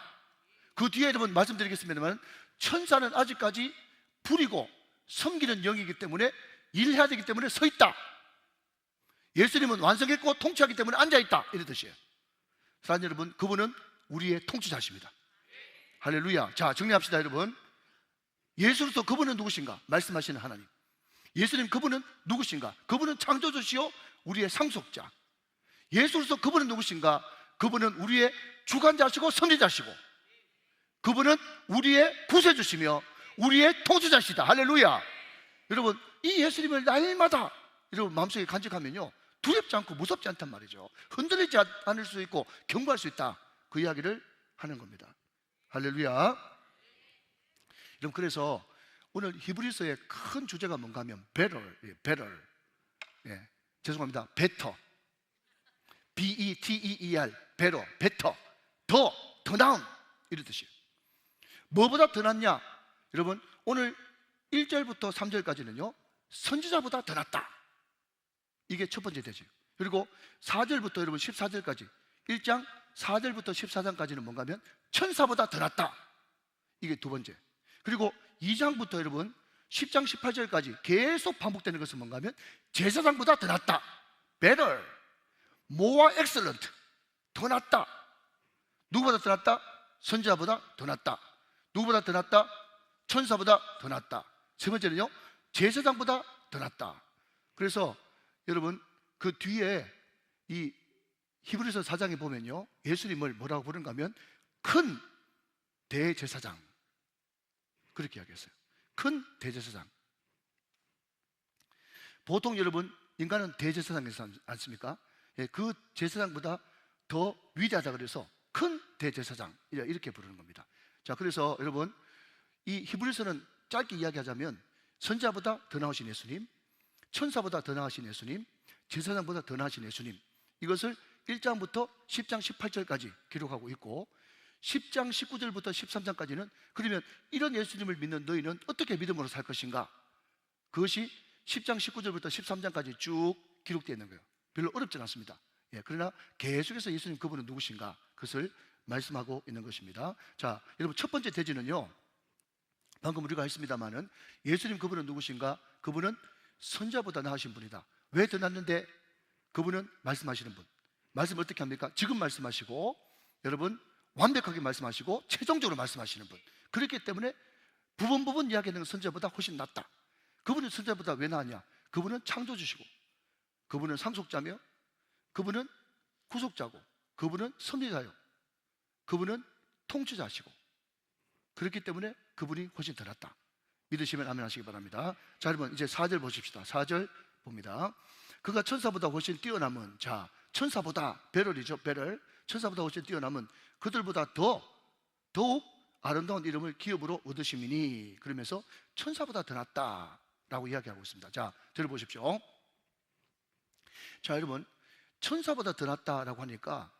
그 뒤에 여러분 말씀드리겠습니다만 천사는 아직까지 불이고 섬기는 영이기 때문에 일해야 되기 때문에 서 있다. 예수님은 완성했고 통치하기 때문에 앉아 있다 이런 뜻이에요. 사랑하는 여러분 그분은 우리의 통치자십니다. 할렐루야. 자 정리합시다 여러분. 예수로서 그분은 누구신가? 말씀하시는 하나님. 예수님 그분은 누구신가? 그분은 창조주시요 우리의 상속자. 예수로서 그분은 누구신가? 그분은 우리의 주관자시고 선지자시고 그분은 우리의 구세주시며 우리의 통치자시다. 할렐루야. 여러분 이 예수님을 날마다 여러분 마음속에 간직하면요 두렵지 않고 무섭지 않단 말이죠. 흔들리지 않을 수 있고 경고할 수 있다. 그 이야기를 하는 겁니다. 할렐루야. 여러분 그래서 오늘 히브리서의 큰 주제가 뭔가 하면 better, 죄송합니다, better, better, better, 더 나은 이런 뜻이에요. 뭐보다 더 낫냐? 여러분 오늘 1절부터 3절까지는요 선지자보다 더 낫다. 이게 첫 번째 되죠. 그리고 4절부터 여러분 14절까지 1장 4절부터 14장까지는 뭔가 하면 천사보다 더 낫다. 이게 두 번째. 그리고 2장부터 여러분 10장 18절까지 계속 반복되는 것은 뭔가 하면 제사장보다 더 낫다. better, more excellent, 더 낫다. 누구보다 더 낫다? 선지자보다 더 낫다. 누구보다 더 낫다? 천사보다 더 낫다. 세 번째는요 제사장보다 더 낫다. 그래서 여러분 그 뒤에 이 히브리서 4장에 보면요 예수님을 뭐라고 부르는가 하면 큰 대제사장 그렇게 이야기했어요. 큰 대제사장. 보통 여러분 인간은 대제사장이지 않습니까? 예, 그 제사장보다 더 위대하다 그래서 큰 대제사장 이렇게 부르는 겁니다. 자, 그래서 여러분 이 히브리서는 짧게 이야기하자면 선자보다 더 나으신 예수님, 천사보다 더 나으신 예수님, 제사장보다 더 나으신 예수님, 이것을 1장부터 10장 18절까지 기록하고 있고 10장 19절부터 13장까지는 그러면 이런 예수님을 믿는 너희는 어떻게 믿음으로 살 것인가? 그것이 10장 19절부터 13장까지 쭉 기록되어 있는 거예요. 별로 어렵지 않습니다. 예, 그러나 계속해서 예수님 그분은 누구신가? 그것을 말씀하고 있는 것입니다. 자, 여러분 첫 번째 대지는요, 방금 우리가 했습니다마는 예수님 그분은 누구신가? 그분은 선자보다 나으신 분이다. 왜 더 낫는데? 그분은 말씀하시는 분. 말씀 어떻게 합니까? 지금 말씀하시고 여러분 완벽하게 말씀하시고 최종적으로 말씀하시는 분. 그렇기 때문에 부분 이야기하는 선자보다 훨씬 낫다. 그분은 선자보다 왜 나으냐? 그분은 창조주시고 그분은 상속자며 그분은 구속자고 그분은 섭리자요 그분은 통치자시고 그렇기 때문에 그분이 훨씬 더 낫다. 믿으시면 아멘 하시기 바랍니다. 자, 여러분 이제 4절 보십시다. 4절 봅니다. 그가 천사보다 훨씬 뛰어남은, 자, 천사보다, 베럴이죠, 베럴. 천사보다 훨씬 뛰어남은 그들보다 더욱 아름다운 이름을 기업으로 얻으심이니, 그러면서 천사보다 더 낫다라고 이야기하고 있습니다. 자, 들어보십시오. 자, 여러분 천사보다 더 낫다라고 하니까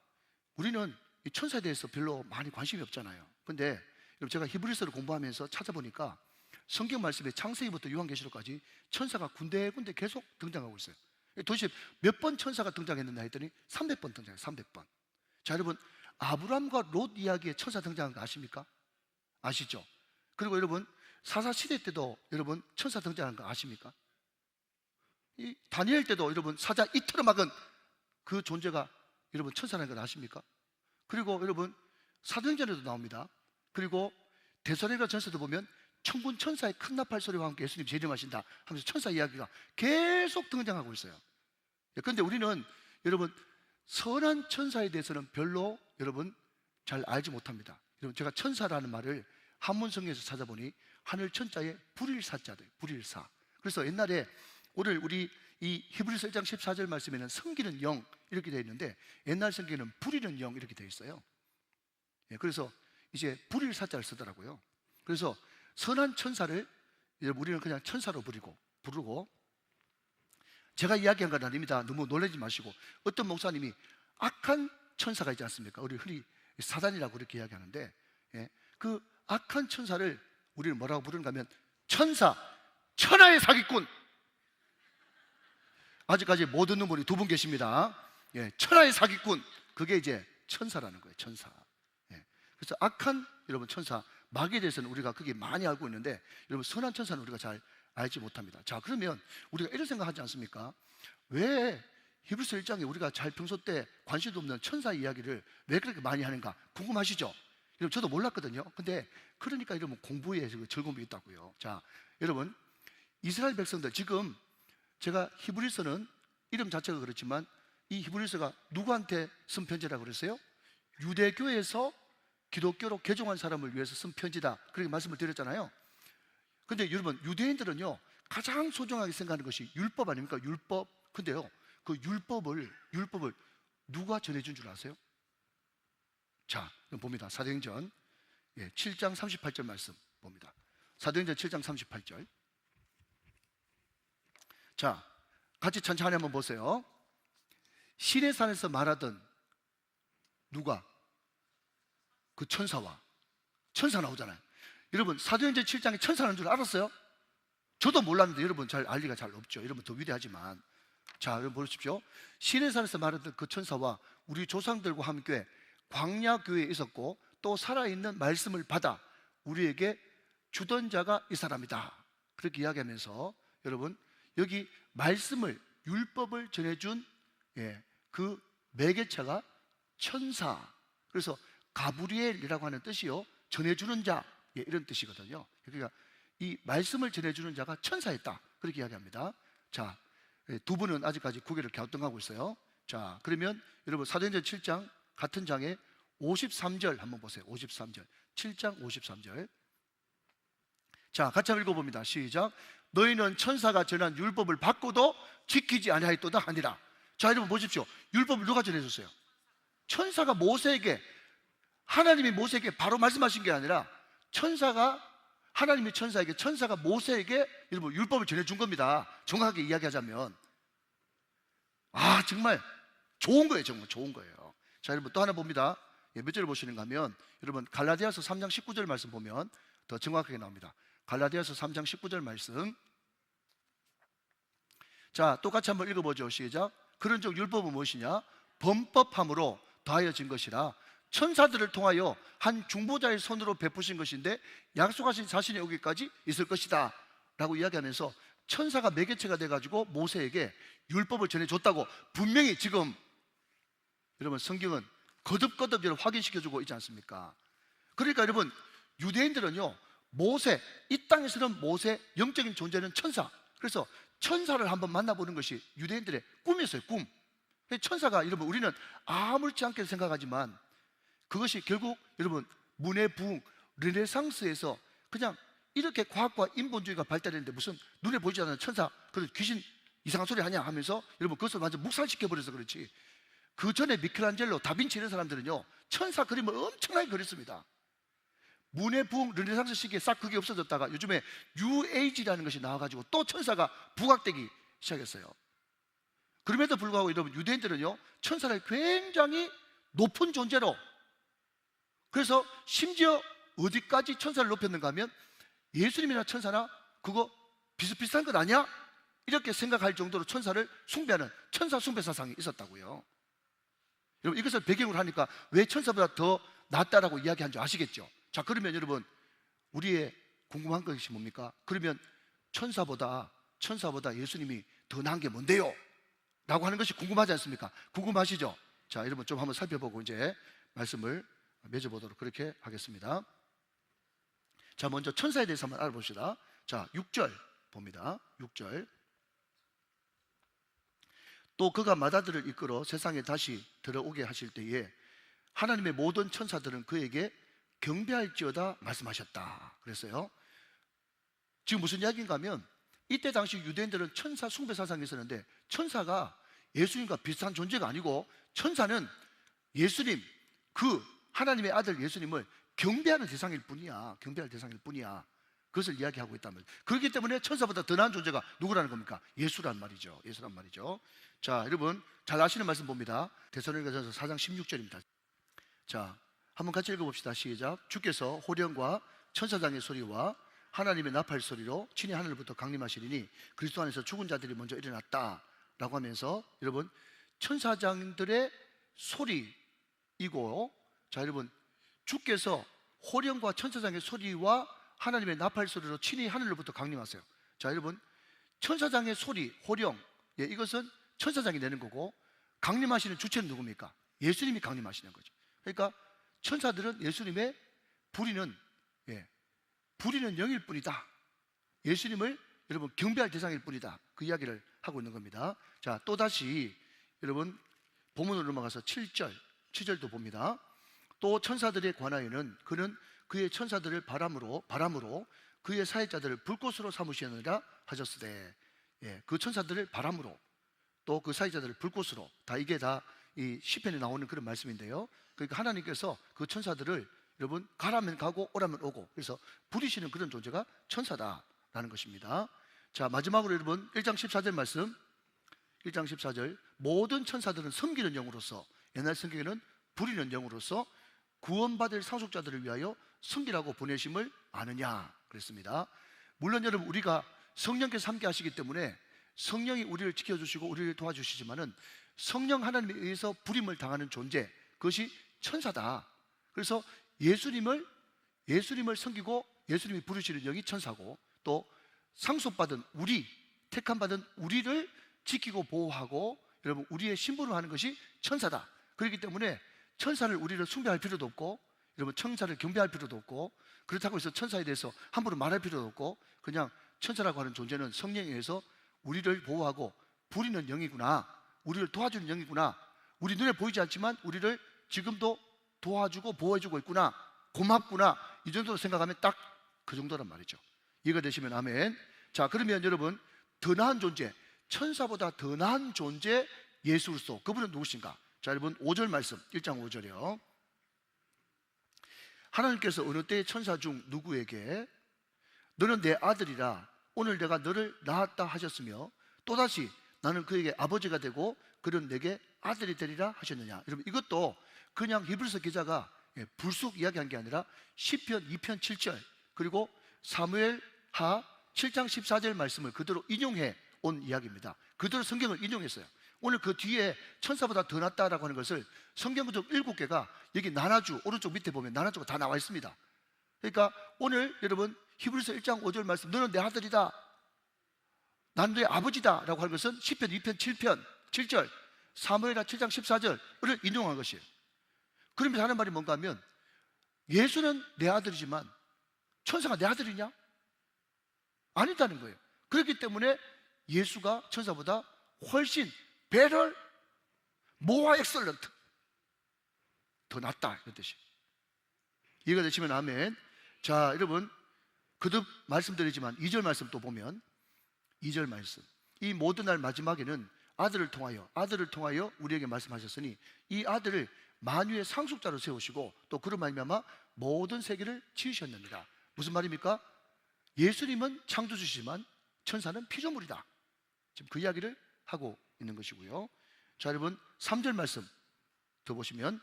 우리는 이 천사에 대해서 별로 많이 관심이 없잖아요. 근데 여러분 제가 히브리서를 공부하면서 찾아보니까 성경 말씀에 창세기부터 요한계시록까지 천사가 군데군데 계속 등장하고 있어요. 도대체 몇 번 천사가 등장했느냐 했더니 300번 등장해요. 300번. 자, 여러분 아브람과 롯 이야기에 천사 등장한 거 아십니까? 아시죠? 그리고 여러분 사사시대 때도 여러분 천사 등장한 거 아십니까? 이 다니엘 때도 여러분 사자 이틀을 막은 그 존재가 여러분 천사라는 걸 아십니까? 그리고 여러분 사도행전에도 나옵니다. 그리고 데살로니가 전서도 보면 천군 천사의 큰 나팔 소리와 함께 예수님 재림하신다 하면서 천사 이야기가 계속 등장하고 있어요. 그런데 우리는 여러분 선한 천사에 대해서는 별로 여러분 잘 알지 못합니다. 여러분 제가 천사라는 말을 한문성에서 찾아보니 하늘 천자에 불일사자들, 불일사. 그래서 옛날에 오늘 우리 이 히브리서 1장 14절 말씀에는 성기는 영 이렇게 되어 있는데 옛날 성경에는 불이는 영 이렇게 되어 있어요. 그래서 이제 불일사자를 쓰더라고요. 그래서 선한 천사를 우리는 그냥 천사로 부르고 제가 이야기한 건 아닙니다. 너무 놀라지 마시고 어떤 목사님이 악한 천사가 있지 않습니까? 우리 흔히 사단이라고 그렇게 이야기하는데 그 악한 천사를 우리는 뭐라고 부르는가 하면 천하의 사기꾼. 아직까지 못 듣는 분이 두 분 계십니다. 천하의 사기꾼, 그게 이제 천사라는 거예요. 천사. 그래서 악한 여러분 천사 마귀에 대해서는 우리가 그게 많이 알고 있는데 여러분 선한 천사는 우리가 잘 알지 못합니다. 자, 그러면 우리가 이런 생각하지 않습니까? 왜 히브리서 1장에 우리가 잘 평소 때 관심도 없는 천사 이야기를 왜 그렇게 많이 하는가 궁금하시죠? 여러분 저도 몰랐거든요. 근데 그러니까 여러분 공부에 즐거움이 있다고요. 자, 여러분 이스라엘 백성들 지금 제가 히브리서는 이름 자체가 그렇지만 이 히브리서가 누구한테 쓴 편지라고 그랬어요? 유대교에서 기독교로 개종한 사람을 위해서 쓴 편지다 그렇게 말씀을 드렸잖아요. 근데 여러분 유대인들은요 가장 소중하게 생각하는 것이 율법 아닙니까? 율법. 근데요 그 율법을 누가 전해준 줄 아세요? 자, 봅니다. 사도행전 7장 38절 말씀 봅니다. 사도행전 7장 38절. 자, 같이 천천히 한번 보세요. 시내산에서 말하던 누가? 그 천사 나오잖아요. 여러분 사도행전 7장에 천사라는 줄 알았어요? 저도 몰랐는데 여러분 잘 알 리가 잘 없죠. 여러분 더 위대하지만. 자, 여러분 보십시오. 시내산에서 말하던 그 천사와 우리 조상들과 함께 광야교회에 있었고 또 살아있는 말씀을 받아 우리에게 주던 자가 이 사람이다 그렇게 이야기하면서 여러분 여기 말씀을 율법을 전해준 그 매개체가 천사. 그래서 가브리엘이라고 하는 뜻이요 전해주는 자 이런 뜻이거든요. 그러니까 이 말씀을 전해주는 자가 천사였다 그렇게 이야기합니다. 자, 두 분은 아직까지 고개를 갸우뚱하고 있어요. 자, 그러면 여러분 사도행전 7장 같은 장에 53절 한번 보세요. 53절 7장 53절 자, 같이 한번 읽어봅니다. 시작. 너희는 천사가 전한 율법을 받고도 지키지 아니하였도다 하니라. 자, 여러분 보십시오. 율법을 누가 전해줬어요? 천사가 모세에게, 하나님이 모세에게 바로 말씀하신 게 아니라 하나님이 천사에게, 천사가 모세에게 여러분 율법을 전해준 겁니다. 정확하게 이야기하자면 정말 좋은 거예요. 정말 좋은 거예요. 자, 여러분 또 하나 봅니다. 몇 절을 보시는가 하면 여러분 갈라디아서 3장 19절 말씀 보면 더 정확하게 나옵니다. 갈라디아서 3장 19절 말씀. 자, 똑같이 한번 읽어보죠. 시작. 그런즉 율법은 무엇이냐? 범법함으로 더하여진 것이라 천사들을 통하여 한 중보자의 손으로 베푸신 것인데 약속하신 자신이 오기까지 있을 것이다 라고 이야기하면서 천사가 매개체가 돼가지고 모세에게 율법을 전해줬다고 분명히 지금 여러분 성경은 거듭거듭 확인시켜주고 있지 않습니까? 그러니까 여러분 유대인들은요, 모세, 이 땅에서는 모세, 영적인 존재는 천사. 그래서 천사를 한번 만나보는 것이 유대인들의 꿈이었어요. 꿈. 천사가 여러분 우리는 아무렇지 않게 생각하지만 그것이 결국 여러분 문해부흥 르네상스에서 그냥 이렇게 과학과 인본주의가 발달했는데 무슨 눈에 보이지 않는 천사, 그런 귀신 이상한 소리 하냐 하면서 여러분 그것을 완전 묵살시켜버려서 그렇지, 그 전에 미켈란젤로, 다빈치 이런 사람들은요 천사 그림을 엄청나게 그렸습니다. 문해부흥 르네상스 시기에 싹 그게 없어졌다가 요즘에 뉴에이지라는 것이 나와가지고 또 천사가 부각되기 시작했어요. 그럼에도 불구하고 여러분 유대인들은요 천사를 굉장히 높은 존재로, 그래서 심지어 어디까지 천사를 높였는가 하면 예수님이나 천사나 그거 비슷비슷한 것 아니야? 이렇게 생각할 정도로 천사를 숭배하는 천사 숭배 사상이 있었다고요. 여러분 이것을 배경으로 하니까 왜 천사보다 더 낫다라고 이야기한 줄 아시겠죠? 자, 그러면 여러분 우리의 궁금한 것이 뭡니까? 그러면 천사보다 예수님이 더 나은 게 뭔데요? 라고 하는 것이 궁금하지 않습니까? 궁금하시죠? 자, 여러분 좀 한번 살펴보고 이제 말씀을 맺어보도록 그렇게 하겠습니다. 자, 먼저 천사에 대해서 한번 알아봅시다. 자, 6절 봅니다. 6절. 또 그가 마다들을 이끌어 세상에 다시 들어오게 하실 때에 하나님의 모든 천사들은 그에게 경배할지어다 말씀하셨다 그랬어요. 지금 무슨 이야기인가 하면 이때 당시 유대인들은 천사 숭배 사상이 있었는데 천사가 예수님과 비슷한 존재가 아니고 천사는 예수님, 그 하나님의 아들 예수님을 경배하는 대상일 뿐이야. 경배할 대상일 뿐이야. 그것을 이야기하고 있단 말이에요. 그렇기 때문에 천사보다 더 나은 존재가 누구라는 겁니까? 예수란 말이죠. 예수란 말이죠. 자, 여러분 잘 아시는 말씀 봅니다. 데살로니가전서 4장 16절입니다. 자, 한번 같이 읽어봅시다. 시작. 주께서 호령과 천사장의 소리와 하나님의 나팔 소리로 친히 하늘부터 강림하시리니 그리스도 안에서 죽은 자들이 먼저 일어났다 라고 하면서 여러분 천사장들의 소리이고, 자 여러분 주께서 호령과 천사장의 소리와 하나님의 나팔 소리로 친히 하늘로부터 강림하세요. 자 여러분 천사장의 소리, 호령, 이것은 천사장이 내는 거고 강림하시는 주체는 누굽니까? 예수님이 강림하시는 거죠. 그러니까 천사들은 예수님의 부리는 영일 뿐이다. 예수님을 여러분 경배할 대상일 뿐이다. 그 이야기를 하고 있는 겁니다. 자, 또다시 여러분 본문으로 넘어가서 7절도 봅니다. 또 천사들에 관하여는 그는 그의 천사들을 바람으로 그의 사역자들을 불꽃으로 삼으시느니라 하셨으되, 그 천사들을 바람으로 또 그 사역자들을 불꽃으로, 다 이게 다 이 시편에 나오는 그런 말씀인데요. 그러니까 하나님께서 그 천사들을 여러분 가라면 가고 오라면 오고, 그래서 부리시는 그런 존재가 천사다라는 것입니다. 자, 마지막으로 여러분 1장 14절 말씀. 1장 14절. 모든 천사들은 섬기는 영으로서, 옛날 성경에는 부리는 영으로서 구원받을 상속자들을 위하여 섬기라고 보내심을 아느냐 그랬습니다. 물론 여러분 우리가 성령께서 함께 하시기 때문에 성령이 우리를 지켜주시고 우리를 도와주시지만은 성령 하나님에 의해서 부림을 당하는 존재, 그것이 천사다. 그래서 예수님을 섬기고 예수님이 부르시는 영이 천사고, 또 상속받은 우리, 택함받은 우리를 지키고 보호하고 여러분 우리의 신분을 하는 것이 천사다. 그렇기 때문에 천사를 우리를 숭배할 필요도 없고 여러분 천사를 경배할 필요도 없고, 그렇다고 해서 천사에 대해서 함부로 말할 필요도 없고, 그냥 천사라고 하는 존재는 성령에 의해서 우리를 보호하고 부리는 영이구나, 우리를 도와주는 영이구나, 우리 눈에 보이지 않지만 우리를 지금도 도와주고 보호해주고 있구나, 고맙구나, 이 정도로 생각하면 딱 그 정도란 말이죠. 이해가 되시면 아멘. 자, 그러면 여러분, 더 나은 존재, 천사보다 더 나은 존재 예수 그리스도, 그분은 누구신가? 자, 여러분 5절 말씀, 1장 5절이요. 하나님께서 어느 때의 천사 중 누구에게 너는 내 아들이라 오늘 내가 너를 낳았다 하셨으며 또다시 나는 그에게 아버지가 되고 그는 내게 아들이 되리라 하셨느냐? 여러분, 이것도 그냥 히브리서 기자가 불쑥 이야기한 게 아니라 시편 2편 7절 그리고 사무엘하 7장 14절 말씀을 그대로 인용해 온 이야기입니다. 그대로 성경을 인용했어요. 오늘 그 뒤에 천사보다 더 낫다라고 하는 것을 성경 구절 7개가 여기 나눠주 오른쪽 밑에 보면 나눠주가 다 나와 있습니다. 그러니까 오늘 여러분 히브리서 1장 5절 말씀 너는 내 아들이다 난 너의 아버지다 라고 하는 것은 시편 2편 7절 사무엘하 7장 14절을 인용한 것이에요. 그러면서 하는 말이 뭔가 하면 예수는 내 아들이지만 천사가 내 아들이냐? 아니다는 거예요. 그렇기 때문에 예수가 천사보다 훨씬 better, more excellent, 더 낫다 이런 뜻이에요. 이해가 되시면 아멘. 자, 여러분 거듭 말씀드리지만 2절 말씀 또 보면 2절 말씀, 이 모든 날 마지막에는 아들을 통하여 우리에게 말씀하셨으니 이 아들을 만유의 상속자로 세우시고 또 그로 말미암아 모든 세계를 지으셨느니라. 무슨 말입니까? 예수님은 창조주시지만 천사는 피조물이다. 지금 그 이야기를 하고 있는 것이고요. 자, 여러분 3절 말씀 더 보시면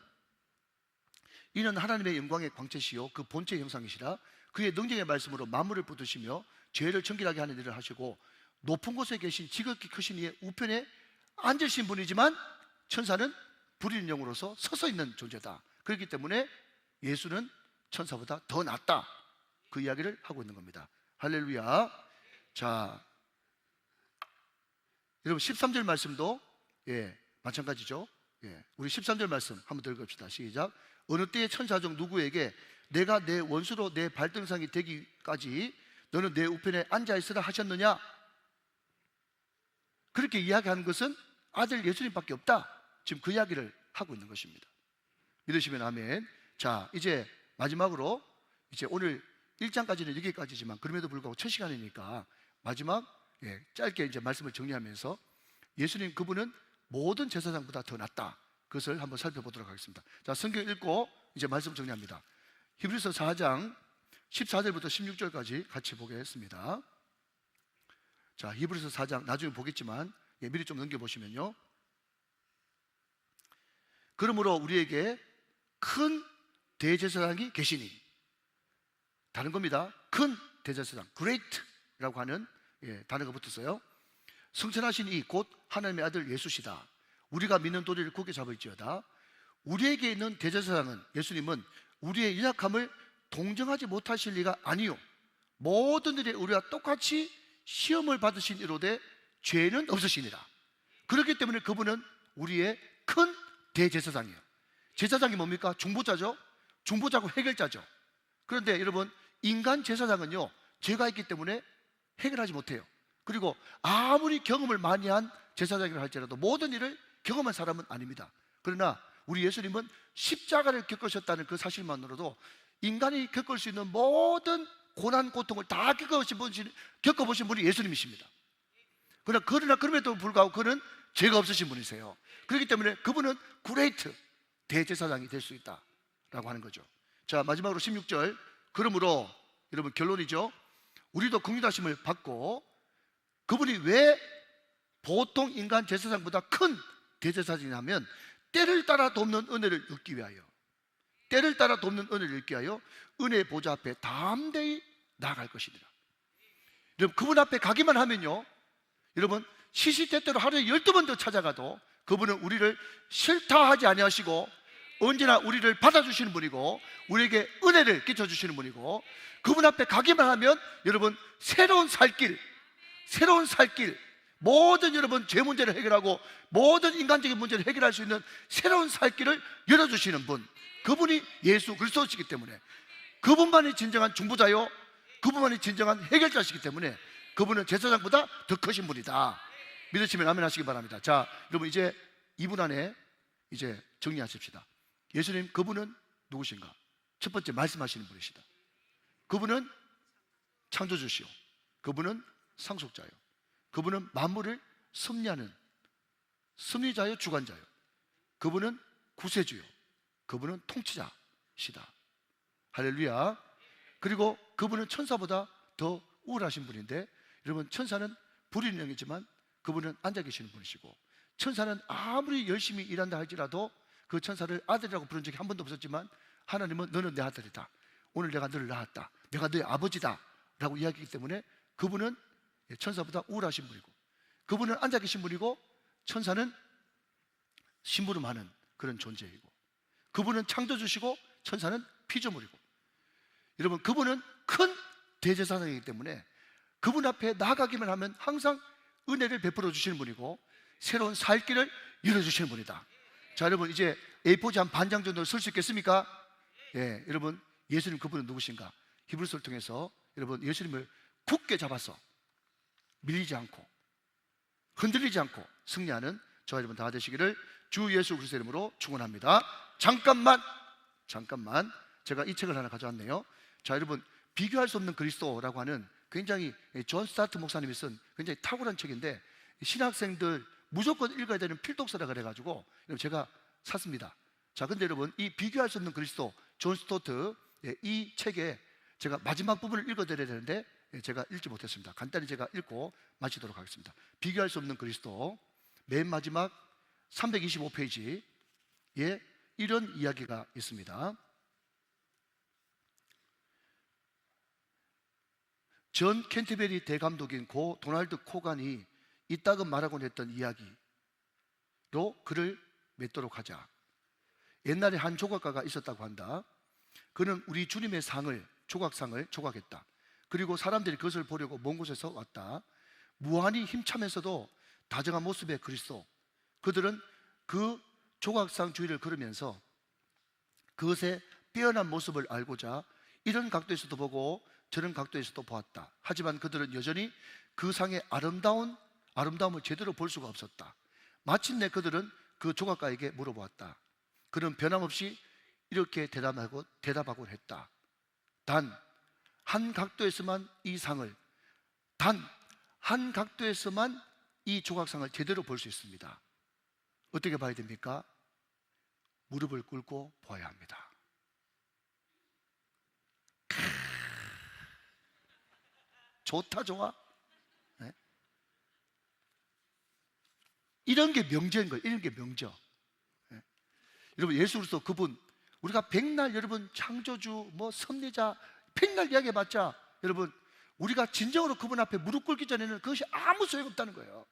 이는 하나님의 영광의 광채시요 그 본체의 형상이시라 그의 능력의 말씀으로 만물을 붙드시며 죄를 정결하게 하는 일을 하시고 높은 곳에 계신 지극히 크신 이의 우편에 앉으신 분이지만 천사는 불의인 영으로서 서서 있는 존재다. 그렇기 때문에 예수는 천사보다 더 낫다. 그 이야기를 하고 있는 겁니다. 할렐루야. 자, 여러분 13절 말씀도 마찬가지죠. 우리 13절 말씀 한번 더 읽읍시다. 시작. 어느 때의 천사 중 누구에게 내가 내 원수로 내 발등상이 되기까지 너는 내 우편에 앉아있으라 하셨느냐? 그렇게 이야기하는 것은 아들 예수님밖에 없다. 지금 그 이야기를 하고 있는 것입니다. 믿으시면 아멘. 자, 이제 마지막으로 이제 오늘 1장까지는 여기까지지만 그럼에도 불구하고 첫 시간이니까 마지막 짧게 이제 말씀을 정리하면서 예수님 그분은 모든 제사장보다 더 낫다. 그것을 한번 살펴보도록 하겠습니다. 자, 성경 읽고 이제 말씀 정리합니다. 히브리서 4장 14절부터 16절까지 같이 보겠습니다. 자, 히브리서 4장 나중에 보겠지만 미리 좀 넘겨보시면요. 그러므로 우리에게 큰 대제사장이 계시니, 다른 겁니다. 큰 대제사장, great라고 하는 단어가 붙었어요. 성천하신 이 곧 하나님의 아들 예수시다. 우리가 믿는 도리를 굳게 잡을지어다. 우리에게 있는 대제사장은 예수님은 우리의 연약함을 동정하지 못하실 리가 아니요 모든 일에 우리와 똑같이 시험을 받으신 이로되 죄는 없으시니라. 그렇기 때문에 그분은 우리의 큰 대제사장이에요. 제사장이 뭡니까? 중보자죠. 중보자고 해결자죠. 그런데 여러분 인간 제사장은요 죄가 있기 때문에 해결하지 못해요. 그리고 아무리 경험을 많이 한 제사장이라 할지라도 모든 일을 경험한 사람은 아닙니다. 그러나 우리 예수님은 십자가를 겪으셨다는 그 사실만으로도 인간이 겪을 수 있는 모든 고난, 고통을 다 겪어보신 분이 예수님이십니다. 그러나 그럼에도 불구하고 그는 죄가 없으신 분이세요. 그렇기 때문에 그분은 그레이트 대제사장이 될 수 있다라고 하는 거죠. 자, 마지막으로 16절. 그러므로 여러분 결론이죠. 우리도 긍휼하심을 받고 그분이 왜 보통 인간 제사장보다 큰 대제사장이냐면 때를 따라 돕는 은혜를 얻기 위하여, 때를 따라 돕는 은혜를 얻기 위하여 은혜의 보좌 앞에 담대히 나아갈 것이니라. 여러분 그분 앞에 가기만 하면요 여러분 시시때때로 하루에 12번 더 찾아가도 그분은 우리를 싫다 하지 아니하시고 언제나 우리를 받아주시는 분이고 우리에게 은혜를 끼쳐주시는 분이고 그분 앞에 가기만 하면 여러분 새로운 살 길, 모든 여러분 죄 문제를 해결하고 모든 인간적인 문제를 해결할 수 있는 새로운 살 길을 열어주시는 분, 그분이 예수 그리스도시기 때문에 그분만이 진정한 중보자요 그분만이 진정한 해결자시기 때문에 그분은 제사장보다 더 크신 분이다. 믿으시면 아멘 하시기 바랍니다. 자, 여러분 이제 2분 안에 이제 정리하십시다. 예수님 그분은 누구신가? 첫 번째 말씀하시는 분이시다. 그분은 창조주시오. 그분은 상속자요. 그분은 만물을 섭리하는 섭리자요, 주관자요. 그분은 구세주요. 그분은 통치자시다. 할렐루야. 그리고 그분은 천사보다 더 우월하신 분인데, 여러분, 천사는 불의는 영이지만 그분은 앉아 계시는 분이시고, 천사는 아무리 열심히 일한다 할지라도 그 천사를 아들이라고 부른 적이 한 번도 없었지만, 하나님은 너는 내 아들이다, 오늘 내가 너를 낳았다, 내가 너의 아버지다 라고 이야기하기 때문에 그분은 천사보다 우월하신 분이고, 그분은 앉아 계신 분이고, 천사는 심부름하는 그런 존재이고, 그분은 창조주시고 천사는 피조물이고, 여러분, 그분은 큰 대제사장이기 때문에 그분 앞에 나아가기만 하면 항상 은혜를 베풀어 주시는 분이고, 새로운 살 길을 열어주시는 분이다. 자, 여러분, 이제 A4지 한 반 장 정도 쓸 수 있겠습니까? 예, 여러분, 예수님 그분은 누구신가? 히브리서를 통해서 여러분, 예수님을 굳게 잡아서 밀리지 않고 흔들리지 않고 승리하는 저와 여러분 다 되시기를 주 예수 그리스도의 이름으로 축원합니다. 잠깐만 제가 이 책을 하나 가져왔네요. 자, 여러분, 비교할 수 없는 그리스도라고 하는 굉장히 존 스타트 목사님이 쓴 굉장히 탁월한 책인데, 신학생들 무조건 읽어야 되는 필독서라 그래가지고 제가 샀습니다. 자, 근데 여러분, 이 비교할 수 없는 그리스도 존 스토트, 이 책에 제가 마지막 부분을 읽어드려야 되는데 제가 읽지 못했습니다. 간단히 제가 읽고 마치도록 하겠습니다. 비교할 수 없는 그리스도 맨 마지막 325페이지에 이런 이야기가 있습니다. 전 캔터베리 대감독인 고 도널드 코간이 이따금 말하곤 했던 이야기로 그를 맺도록 하자. 옛날에 한 조각가가 있었다고 한다. 그는 우리 주님의 상을, 조각상을 조각했다. 그리고 사람들이 그것을 보려고 먼 곳에서 왔다. 무한히 힘차면서도 다정한 모습의 그리스도. 그들은 그 조각상 주위를 걸으면서 그것의 빼어난 모습을 알고자 이런 각도에서도 보고 저런 각도에서도 보았다. 하지만 그들은 여전히 그 상의 아름다움을 제대로 볼 수가 없었다. 마침내 그들은 그 조각가에게 물어보았다. 그는 변함없이 이렇게 대답하곤 했다. 단 한 각도에서만 이 상을, 단 한 각도에서만 이 조각상을 제대로 볼 수 있습니다. 어떻게 봐야 됩니까? 무릎을 꿇고 봐야 합니다. 좋다, 좋아? 네? 이런 게 명제인 거예요. 이런 게 명제. 네? 여러분, 예수 그리스도 그분, 우리가 백날 여러분 창조주, 섭리자 백날 이야기해봤자, 여러분, 우리가 진정으로 그분 앞에 무릎 꿇기 전에는 그것이 아무 소용없다는 거예요.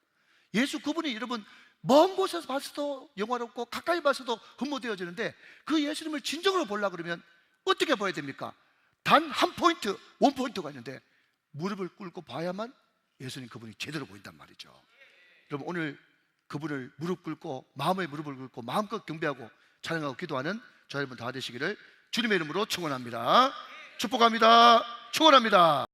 예수 그분이 여러분 먼 곳에서 봤어도 영화롭고 가까이 봤어도 흠모되어지는데, 그 예수님을 진정으로 보려고 그러면 어떻게 봐야 됩니까? 단 한 포인트, 원 포인트가 있는데 무릎을 꿇고 봐야만 예수님 그분이 제대로 보인단 말이죠. 여러분, 오늘 그분을 무릎 꿇고, 마음의 무릎을 꿇고 마음껏 경배하고 찬양하고 기도하는 저 여러분 다 되시기를 주님의 이름으로 축원합니다. 축복합니다. 축원합니다.